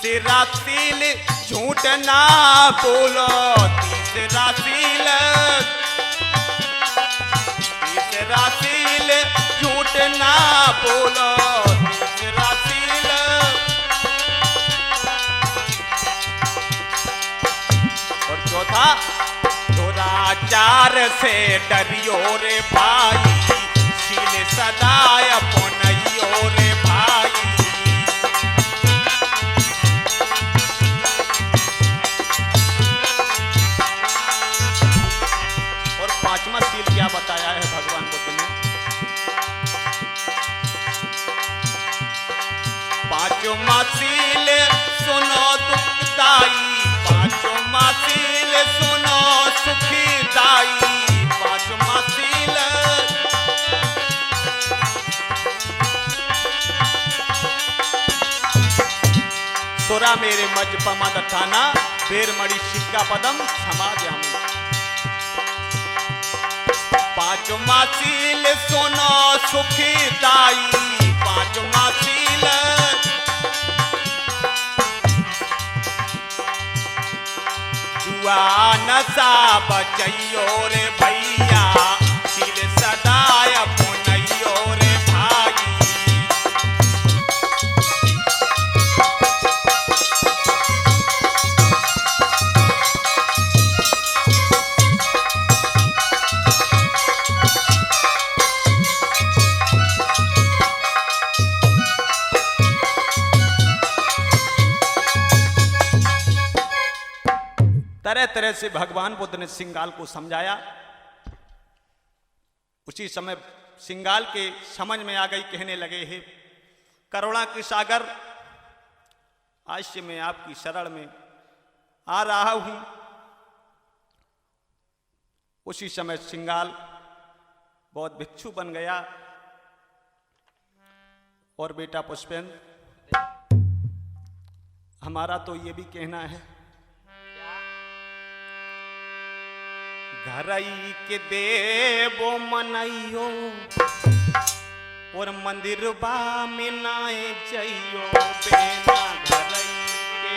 तीसरा सील झूठ ना बोलो, तीसरा सील, तीसरा सील झूठ ना बोलो, तीसरा सील। और चौथा, दुराचार से डरियो रे भाई, सील सदाय अपनइयो रे भाई। पांचवा सील क्या बताया है भगवान बुद्ध ने? पांचवा सील सुनो दुखदाई, पांचवा सील सुनो सुखदाई, पांचवा सील। सुरा मेरे मज पमद ठाना, बेर मणि शिक्का पदम समाज हम। पांचवा सील सुनो सुखदाई, पांचवा सील। जुआ नशा बचइयो रे भैया, सील सदाय अपनइयो रे भाई। तरह तरह से भगवान बुद्ध ने सिंगाल को समझाया। उसी समय सिंगाल के समझ में आ गई, कहने लगे, हे करुणा के सागर, आज से मैं आपकी शरण में आ रहा हूं। उसी समय सिंगाल बहुत भिक्षु बन गया। और बेटा पुष्पेंद्र, हमारा तो ये भी कहना है, घरई के देवो मनइयो और मंदिर बा में नाए जइयो, बेना घरई के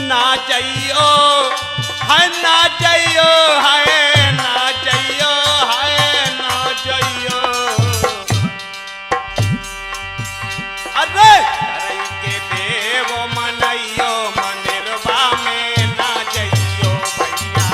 ना जइयो है, ना जइयो है, ना जइयो है, ना जइयो। अरे घरई के देव मनइयो, मंदिरवा में ना जइयो भैया।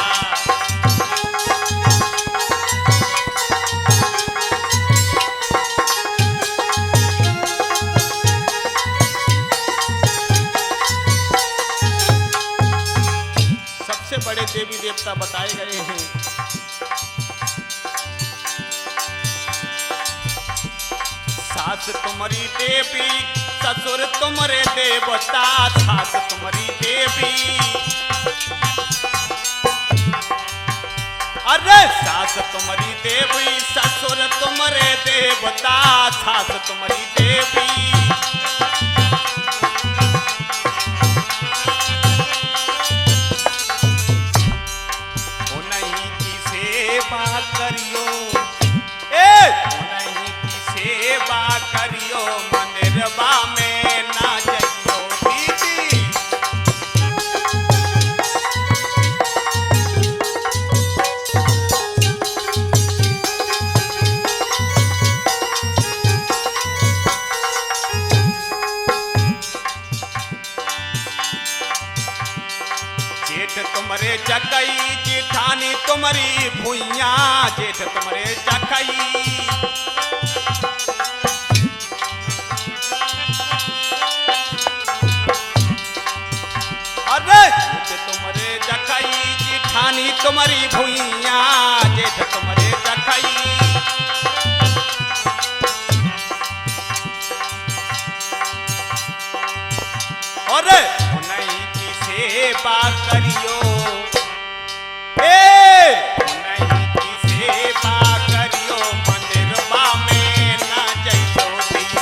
सबसे बड़े देवी देवता बताए गए हैं। सास तुम्हारी देवी, ससुर तुम्हारे देवता, सास तुम्हारी देवी। अरे सास तुम्हारी देवी, ससुर तुम्हारे देवता, सास तुम्हारी देवी। करियो नहीं की सेवा करियो, मंदिरवा में ना जइयो दीदी। जेठ तुम्हारे जगई, जेठानी तुम्हारी भुइया, जेठ तुम्हारे जगई। अरे जेठ तुमरे जखई जिठानी तुम्हारी भुइया, जेठ तुमरे जखई। अरे नहीं की सेवा करियो, नहीं की सेवा करियो, मंदिरवा में ना जइयो दीदी।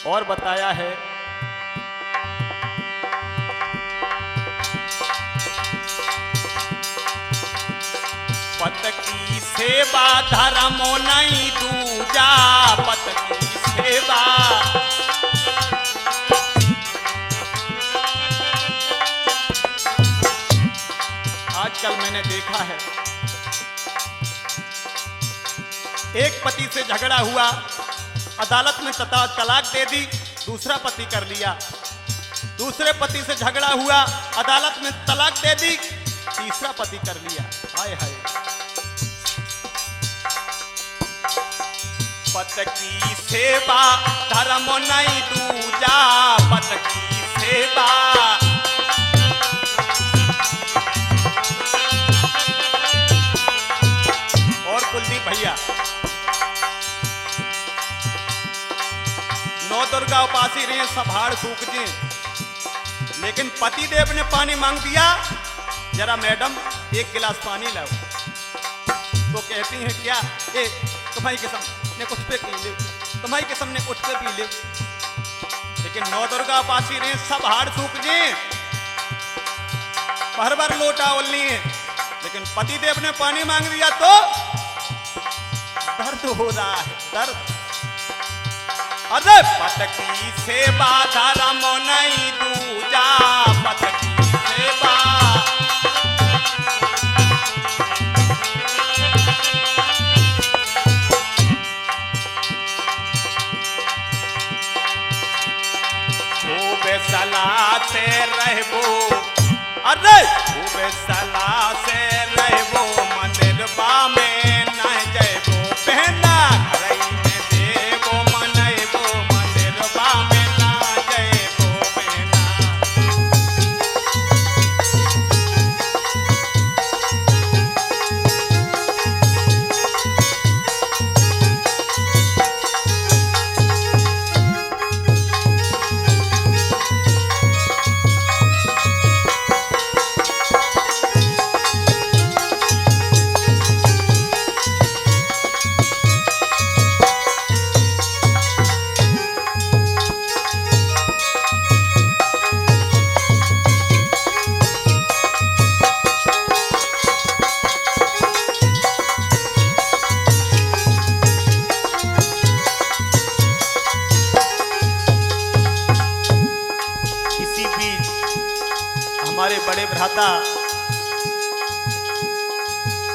और बताया है पत की सेवा धर्म नहीं दूजा, पत की सेवा। आजकल मैंने देखा है एक पति से झगड़ा हुआ, अदालत में तलाक दे दी, दूसरा पति कर लिया। दूसरे पति से झगड़ा हुआ, अदालत में तलाक दे दी, तीसरा पति कर लिया। हाय हाय। पत की सेवा धर्म नहीं दूजा, पत की सेवा। और कुलदीप भैया नौ दुर्गा उपासी रहे, सब हाड़ सूख जे, लेकिन पतिदेव ने पानी मांग दिया, जरा मैडम एक गिलास पानी लाओ। तो कहती हैं क्या, ए तुम्हारी कसम ने कुछ पे पी ले, तुम्हारी कसम ने कुछ पे पी ले। लेकिन नौ दुर्गा उपासी रहे, सब हाड़ सूख जे, भर भर लोटा उल्ली है, लेकिन पतिदेव ने पानी मांग दिया तो दर्द हो रहा है, दर्द। अरे पत की सेवा धर्म नहीं दूजा, पत की सेवा। खूब सलाह से रहबो, अरे खूब सलाह से रहबो, मंदिरवा में न जइबो, बहना घरई में देबो मनइबो, मंदिरवा में न जइबो बहना। हमारे बड़े भ्राता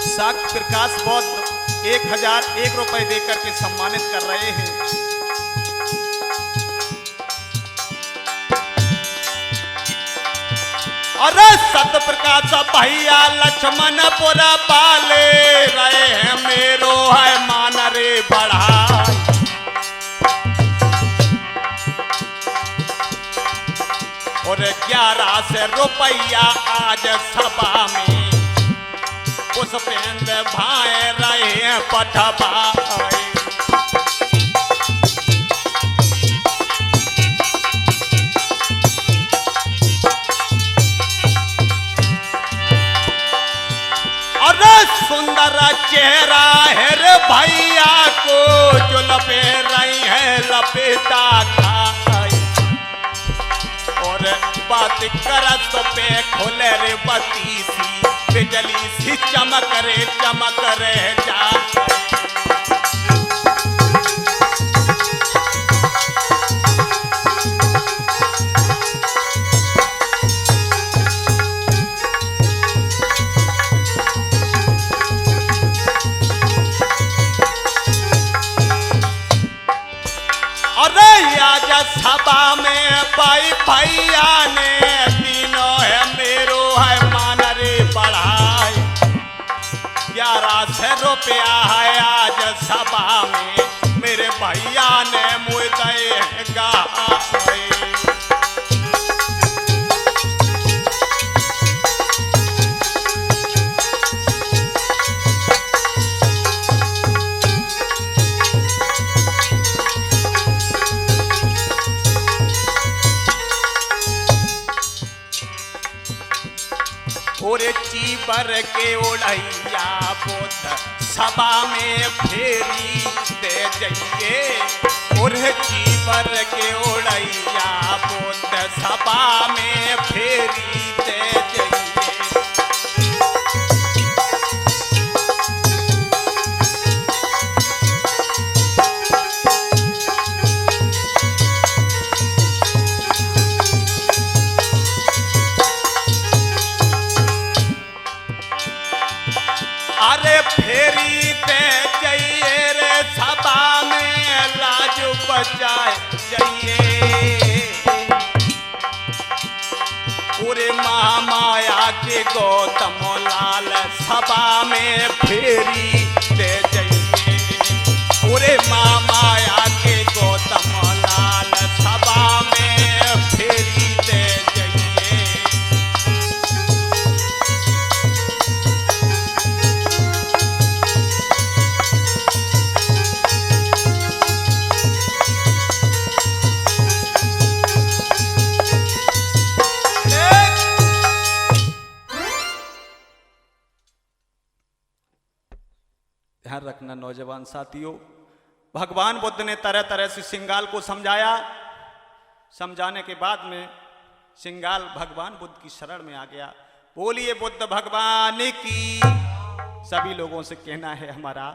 साक्ष प्रकाश बौद्ध 1001 रुपए देकर के सम्मानित कर रहे हैं। अरे सत प्रकाश भैया लक्ष्मणपुर पाले रहे हैं, मेरो है मान रे बढ़ा। और 1100 रुपया आज सभा में पुष्पेंद भाई रहे पठभाई। अरे सुंदर चेहरा है रे भैया को, जो लपे रही है लपेटा खाई। और बात करत पे खोले रे बत्ती सी, बिजली सी चमक रे जा। पाई भैया ने तीनों है मेरो है मान रे बढ़ाई 1100 रुपया है आज सभा में मेरे भैया ने मुझे देगा। और चीबर के ओढ़ैया बुद्ध सभा में फेरी दे जाइए और चीबर के ओढ़ैया बुद्ध सभा में फेरी दे जाइए। अरे फेरी दे जाइए रे सभा में लाज बचाए जाइए पूरे महामाया के गौतम लाल सभा में फेरी दे जाइए पूरे महामाया के गौतम लाल सभा में फेरी दे जाइए। ध्यान रखना नौजवान साथियों, भगवान बुद्ध ने तरह तरह से सिंगाल को समझाया। समझाने के बाद में सिंगाल भगवान बुद्ध की शरण में आ गया। बोलिए बुद्ध भगवान की। सभी लोगों से कहना है हमारा,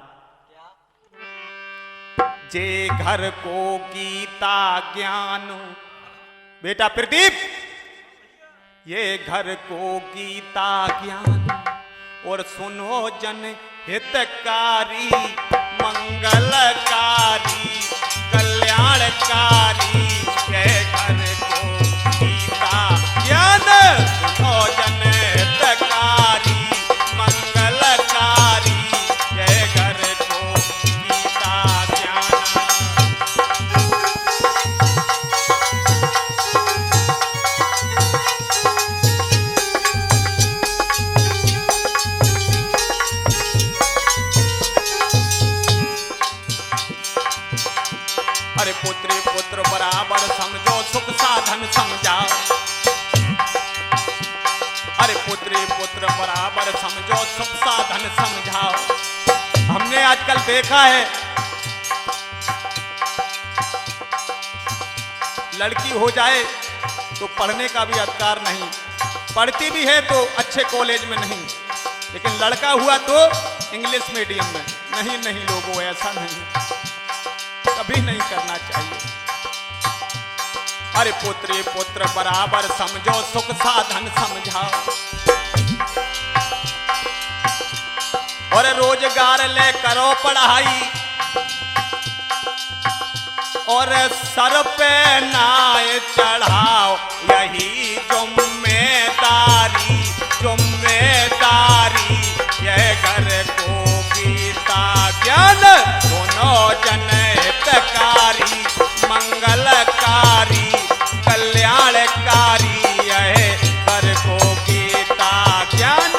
जे घर को गीता ज्ञान। बेटा प्रदीप, ये घर को गीता ज्ञान और सुनो जन हितकारी मंगलकारी कल्याणकारी ये घर को गीता ज्ञान सुनो जन हितकारी मंगलकारी ये घर को गीता ज्ञान। अरे पुत्री पुत्र बराबर समझो सुख साधन समझाओ। अरे पुत्री पुत्र बराबर समझो सुख साधन समझाओ। हमने आजकल देखा है लड़की हो जाए तो पढ़ने का भी अधिकार नहीं, पढ़ती भी है तो अच्छे कॉलेज में नहीं, लेकिन लड़का हुआ तो इंग्लिश मीडियम में। नहीं नहीं लोगों, ऐसा नहीं, कभी नहीं करना चाहिए। अरे पुत्री पुत्र बराबर समझो सुख साधन समझाओ। और रोजगार ले करो पढ़ाई और सर पे नाय चढ़ाओ। यही जिम्मेदारी जिम्मेदारी ये घर को गीता ज्ञान दोनों जन हितकारी मंगलकारी कल्याणकारी है घर को गीता ज्ञान।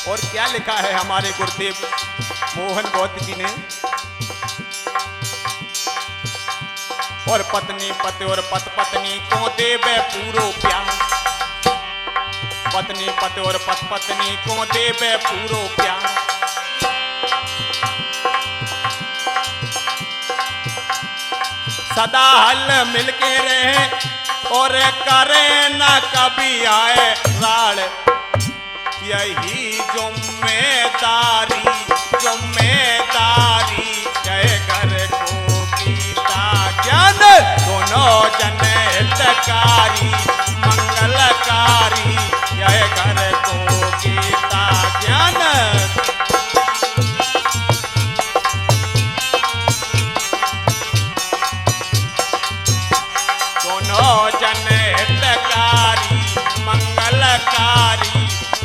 और क्या लिखा है हमारे गुरुदेव मोहन बौद्ध जी ने, और पत्नी पति और पत पत्नी को देवे पूरो प्यार। पत्नी पति और पत पत्नी को देवे पूरो प्यार। सदा हल मिलके रहे और करे न कभी आए राड़। यही जिम्मेदारी जिम्मेदारी जय घर को गीता ज्ञान दोनों जने मंगलकारी मंगलकारी यह घर को गीता ज्ञान। दोनों जन हितकारी मंगलकारी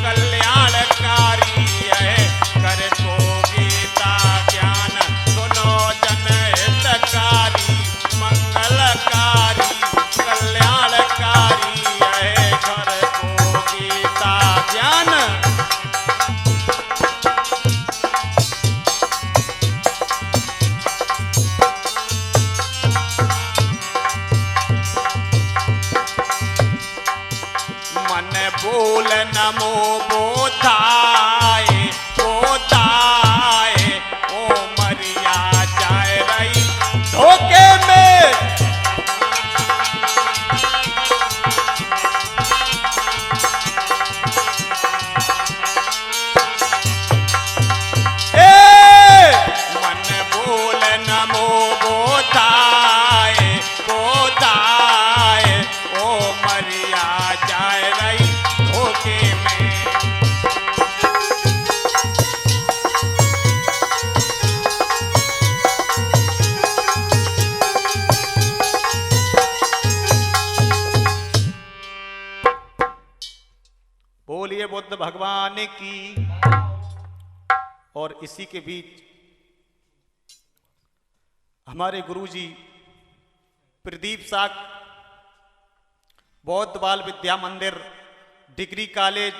कल्याणकारी यह घर को गीता ज्ञान। दोनों जन हितकारी मंगलकारी कल्याणकारी यह घर को गीता ज्ञान। मन बोल नमो बोधाय बोधाय ओ मरिया जाए रही धोखे में। मन बोल नमो बोधाय बोधाय ओ मरिया जाए रही धोखे में। बोलिए बुद्ध भगवान की। और इसी के बीच हमारे गुरुजी प्रदीप साग बौद्ध बाल विद्या मंदिर डिग्री कॉलेज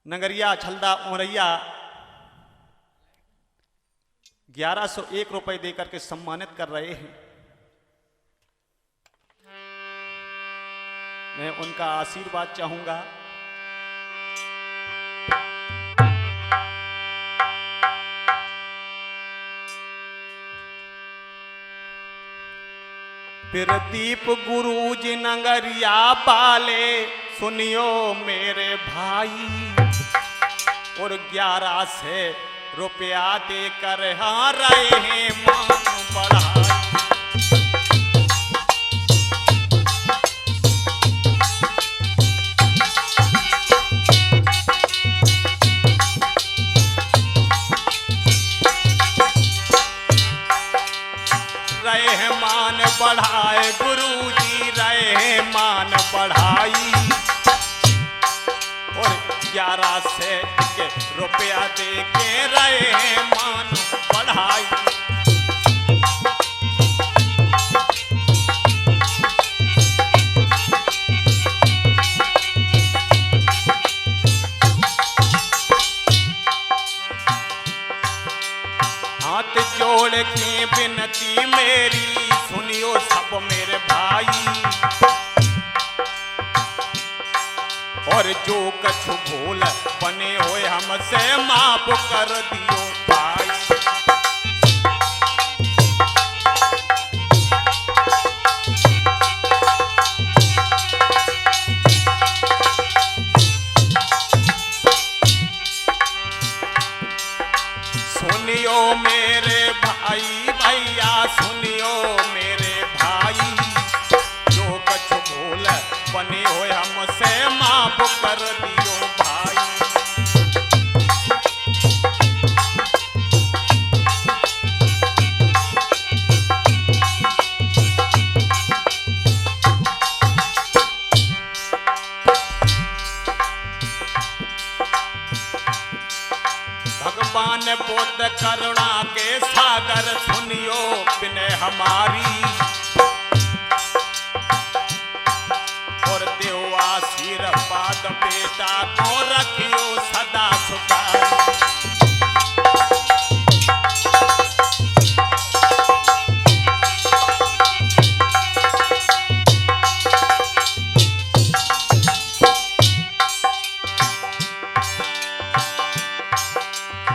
नगरिया छलदा उमरैया 1101 रुपए देकर के सम्मानित कर रहे हैं। मैं उनका आशीर्वाद चाहूंगा। प्रदीप गुरुजी नगरिया पाले सुनियो मेरे भाई। और 11 से रुपया देकर हाँ रहे हैं मान बढ़ाई। रहे मान बढ़ाए गुरुजी रहे मान बढ़ाई। और 11 से रुपया दे के रहे मान बढ़ाई। हाथ जोड़ के विनती मेरी सुनियो सब मेरे भाई। और जो कछु भूल बने हुए हमसे माफ कर दियो भाई। सुनियो मेरे भाई भैया सुनियो मेरे भाई। जो कछ भूल बने हुए हमसे माफ कर दियो भाई। भगवान बुद्ध करुणा के सागर सुनियो विनय हमारी। और देव आशीर्वाद बेटा को रखियो सदा सुखाई।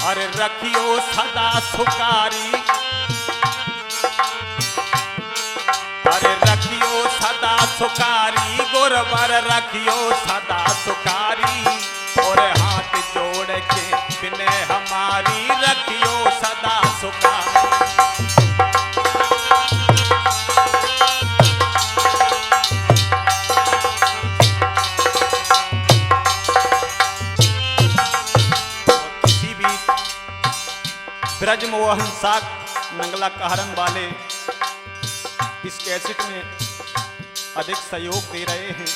अरे रखियो सदा सुकारी। अरे रखियो सदा सुकारी गुरबर रखियो सदा सुकारी। और हाथ जोड़ के विनय हमारी रखियो सदा सुकारी। ब्रजमोहन साग नंगला कहरन वाले इस कैसेट में अधिक सहयोग दे रहे हैं।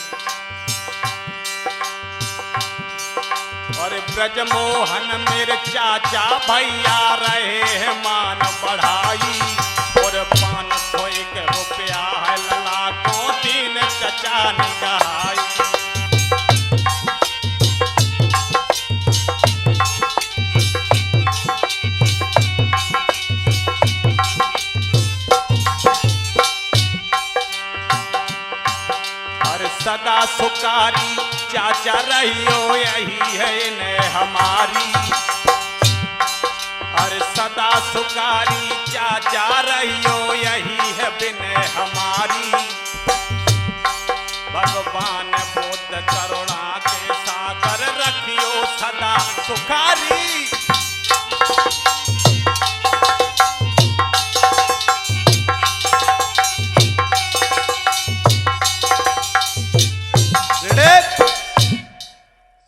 और ब्रजमोहन मेरे चाचा भैया रहे हैं मान बढ़ाई, और 501 रुपया है लला को दिन चचा ने कहाई। सदा सुकारी चाचा रहियो यही है इन्हें हमारी, अरे सदा सुकारी चाचा रहियो यही है बिन हमारी। भगवान बुद्ध करुणा के सागर रखियो सदा सुखारी।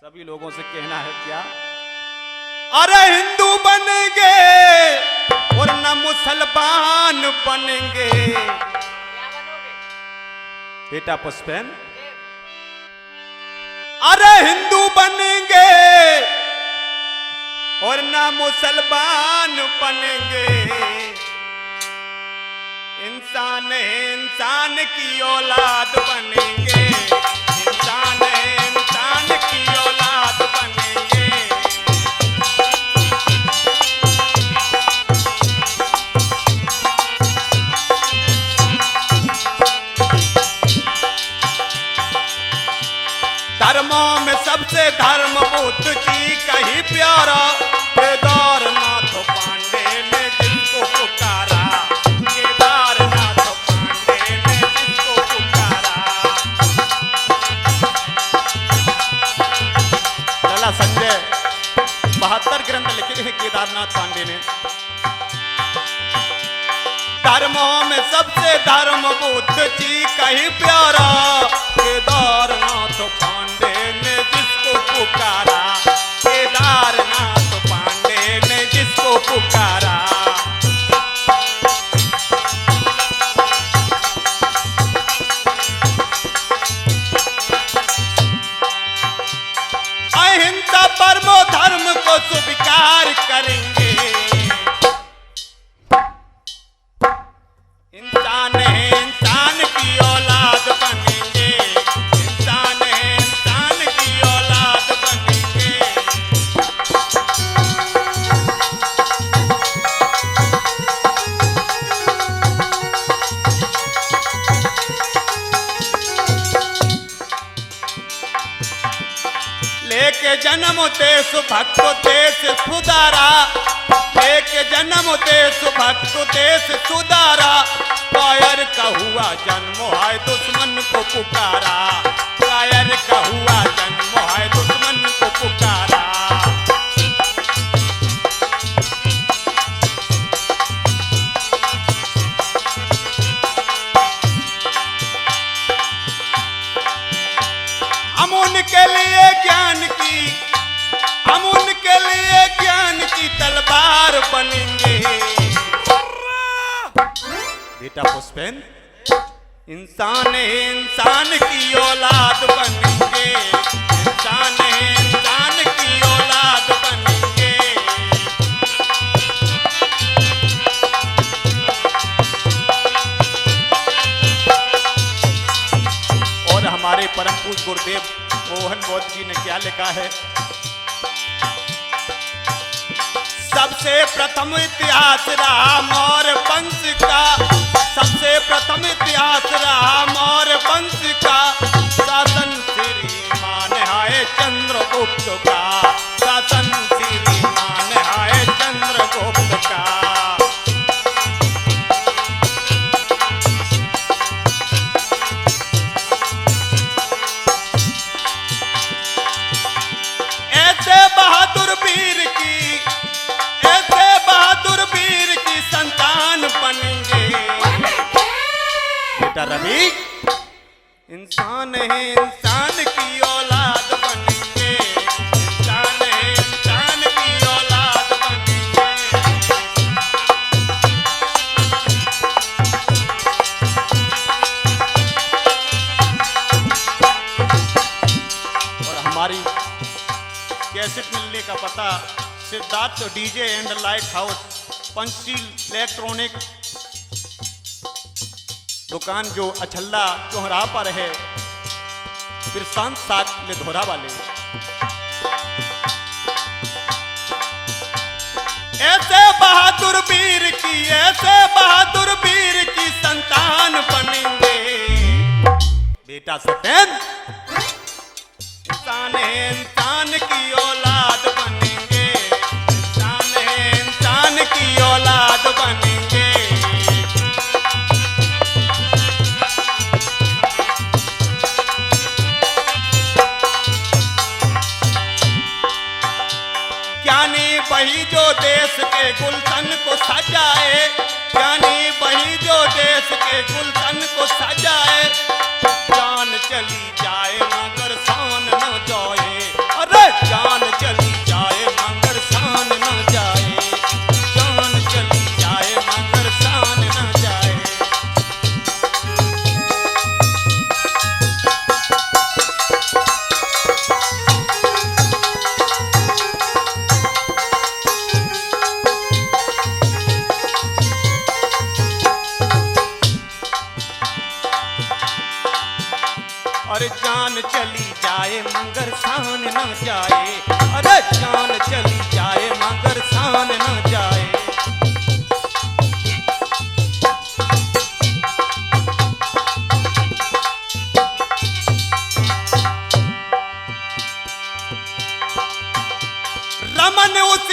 सभी लोगों से कहना है क्या, अरे हिंदू बनेंगे और न मुसलमान बनेंगे। क्या बनोगे बेटा पुष्पेन? अरे हिंदू बनेंगे और न मुसलमान बनेंगे। इंसान है इंसान की औलाद बनेंगे, इंसान है इंसान की औलाद बनेंगे। धर्मों में सबसे धर्म बुद्ध जी का ही प्यारा, केदारनाथ पांडे ने जिसको पुकारा, केदारनाथ पांडे ने जिसको पुकारा। चला संजय 72 ग्रंथ लिखे हैं केदारनाथ पांडे ने। धर्मों में सबसे धर्म बुद्ध जी का ही प्यारा, केदारनाथ पांडे ने जिसको पुकारा, केदारनाथ पांडे ने जिसको पुकारा। अहिंसा परमो धर्म को स्वीकार करेंगे। इंसान है इंसान की औलाद बनेंगे, इंसान है इंसान की औलाद बनेंगे। लेके जन्म देश भक्त देश सुधारा, लेके जन्म देश भक्त देश सुधारा। कायर का हुआ जन्म है दुश्मन को पुकारा, कायर का हुआ जन्म है दुश्मन को पुकारा। हम उनके लिए ज्ञान की, हम उनके लिए ज्ञान की तलवार बनेंगे। बेटा पुष्पेन, इंसान है इंसान की औलाद बनेंगे, इंसान है इंसान की औलाद बनेंगे। और हमारे परम पूज्य गुरुदेव मोहन बौद्ध जी ने क्या लिखा है, सबसे प्रथम इतिहास रहा मौर्य वंश का, सबसे प्रथम इतिहास रहा मौर्य वंश का। शासन श्रीमान है चंद्रगुप्त का, शासन श्रीमान है चंद्रगुप्त का। ऐसे बहादुर वीर की, ऐसे बहादुर वीर की संतान बनेंगे। बेटा रवि, इंसान है इंसान की औलाद बनेंगे, इंसान है इंसान की औलाद बनेंगे। हमारी कैसेट मिलने का पता Siddharth DJ and light house, Panchsheel electronic दुकान जो अछल्ला चौहरा पर है, प्रशांत साग लिधोरा वाले। ऐसे बहादुर वीर की संतान बनेंगे बेटा सत्येंद्र, इंसान है इंसान की औलाद बनेंगे, इंसान है इंसान की औलाद बनेंगे। ज्ञानी वही जो देश के गुलशन को सजाए, ज्ञानी वही जो देश के गुलशन को सजाए। जान चली जाए मगर शान न जाए, अरे जान चली जाए मगर शान न जाए, जान चली जाए मगर शान न जाए। अरे जान चली जाए मगर शान न जाए, अरे जान चली जाए मगर शान न जाए। रमन उस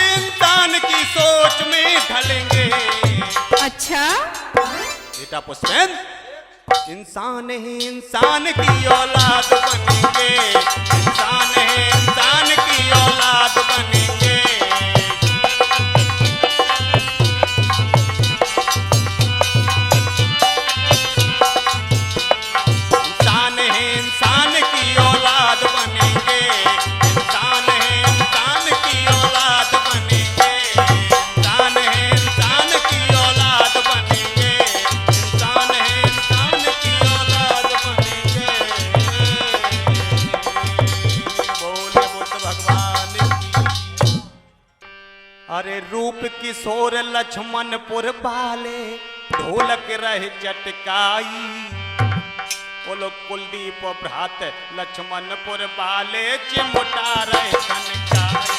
इंसान की सोच में ढलेंगे। अच्छा बेटा पुष्पेंद्र, इंसान है इंसान की औलाद बनेंगे, इंसान है इंसान की औलाद बनेंगे। इंसान है इंसान की औलाद बनेंगे, इंसान है इंसान की औलाद बनेंगे, इंसान है इंसान की औलाद बनेंगे, इंसान है इंसान की औलाद बनेंगे। बोले बुद्ध भगवान की। अरे रूप किशोर लक्ष्मणपुर वाले ढोलक रहे चटकाई, बोलो कुलदीप भ्रात लक्ष्मणपुर वाले चिमटा रहे कनकाई।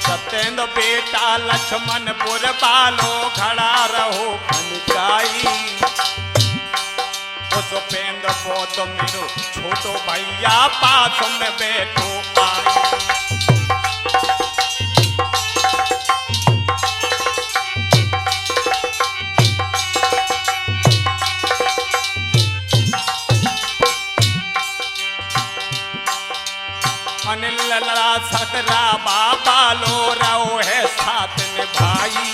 सत्येंद्र बेटा लक्ष्मणपुर वालो खड़ा रहो कनकाई। सुपेंद्र बोध मेरो छोटो भैया पास में बैठो आई। अनिल लड़ा सकरा बाबा लो रहो है साथ में भाई,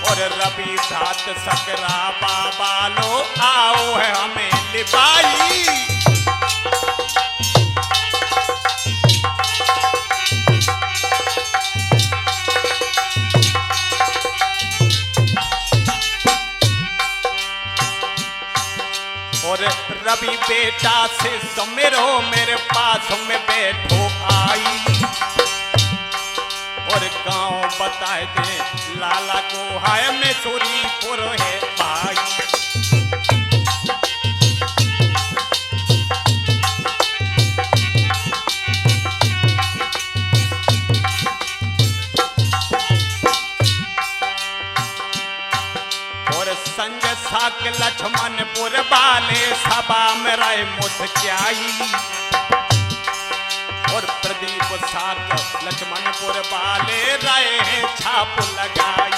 और रवि धात सकरा बाबा लो आओ है हमें लिपाई। और रवि बेटा से समेरो मेरे पास में बैठो आई, और गांव बताए दे लाला को है में सूरीपुर है भाई। और संजय साक लक्ष्मणपुर वाले सभा में रहे मुस्कियाई, और प्रदीप साक लक्ष्मणपुर वाले रहे हैं छाप लगाई।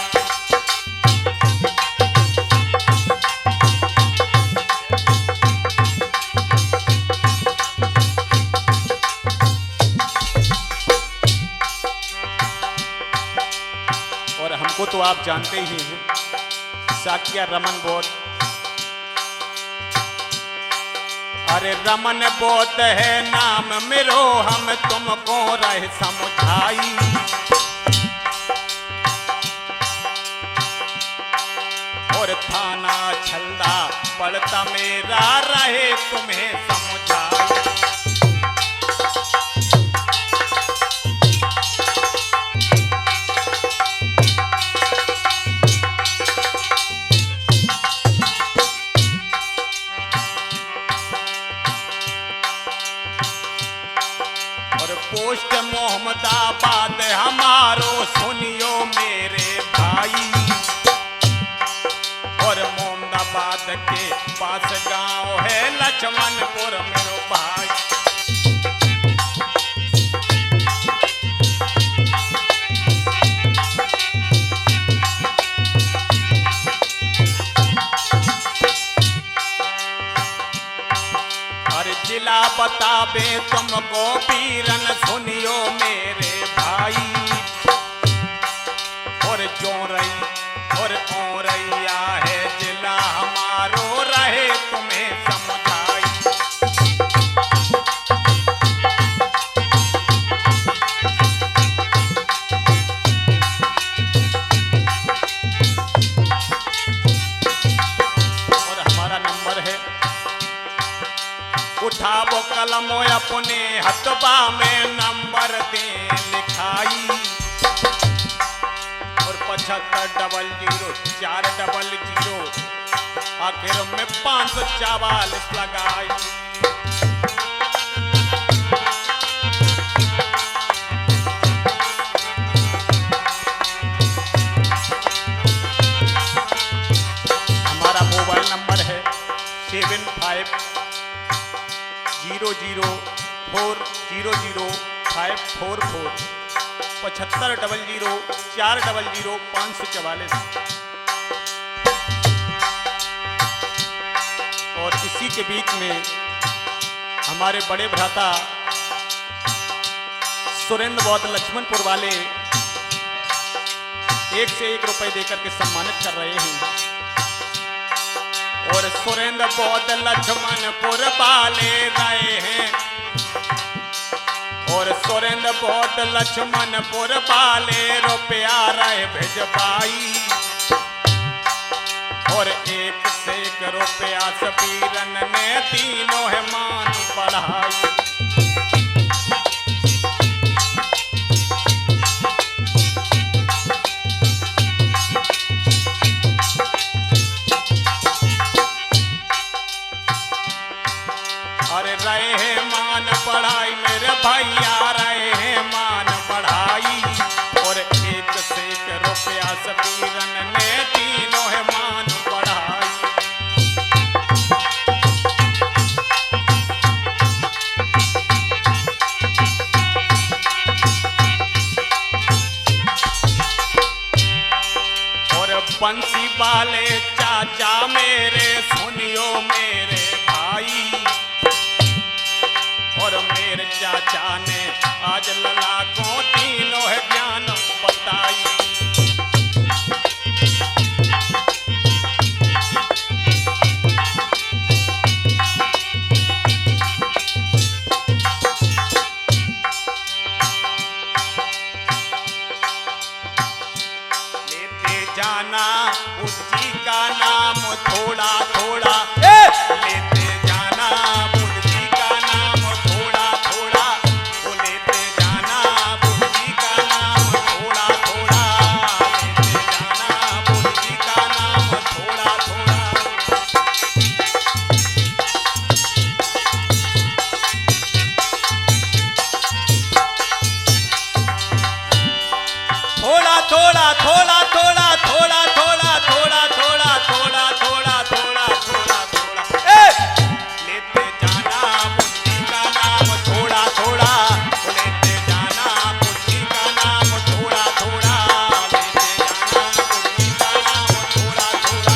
और हमको तो आप जानते ही हैं, साकिया रमन बोध अरे रमन बोध है नाम मेरो, हम तुमको रह समझाई। और थाना छल्दा पड़ता मेरा रहे तुम्हें समझाई। पोस्ट मोहम्मदाबाद हमारो सुनियो मेरे भाई। और मोहम्मदाबाद के पास गांव है लक्ष्मणपुर मेरो भाई। जिला बतावे तुमको पीरन सुनियो मेरे भाई। और जोरई और औरैया है जिला हमारो रहे तुम्हें समझाई। और हमारा नंबर है, उठावो कलम अपने हथबा में नंबर दे लिखाई। और 7500 400 आखिर में 544 लगाई। हमारा मोबाइल नंबर है 75 00400 544 7500 400 544। और इसी के बीच में हमारे बड़े भ्राता सुरेंद्र बौद्ध लक्ष्मणपुर वाले 1 से 1 रुपए देकर के सम्मानित कर रहे हैं। और सुरेंद्र बौद्ध लक्ष्मणपुर वाले रहे हैं। और सुरेंद्र बौद्ध लक्ष्मणपुर वाले रुपया रहे भिजवाई। और 1 से 1 रुपया सबीरन ने तीनों है मान बढ़ाई। अरे रहे हैं मान बढ़ाई मेरे भैया, रहे हैं मान बढ़ाई। और 1 से 1 रुपया सबीरन ने तीनों है मान बढ़ाई। और बंसी वाले चाचा मेरे सुनियो मेरे भाई। और मेरे चाचा ने आज लला को तीनों है ज्ञान बताई। लेते जाना उसकी का नाम थोड़ा थोड़ा, लेते जाना बुद्धि का नाम थोड़ा थोड़ा। वो लेते जाना बुद्धि का नाम थोड़ा थोड़ा, लेते जाना बुद्धि का नाम थोड़ा थोड़ा। थोड़ा थोड़ा थोड़ा थोड़ा थोड़ा थोड़ा थोड़ा थोड़ा थोड़ा थोड़ा थोड़ा थोड़ा थोड़ा। लेते जाना बुद्धि का नाम थोड़ा थोड़ा, लेते जाना बुद्धि का नाम थोड़ा थोड़ा, लेते जाना बुद्धि का नाम थोड़ा थोड़ा,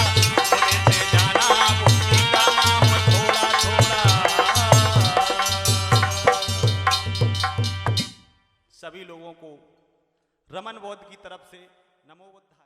लेते जाना बुद्धि का नाम थोड़ा थोड़ा। सभी लोगों को रमन बौद्ध की तरफ से नमो बुद्धाय।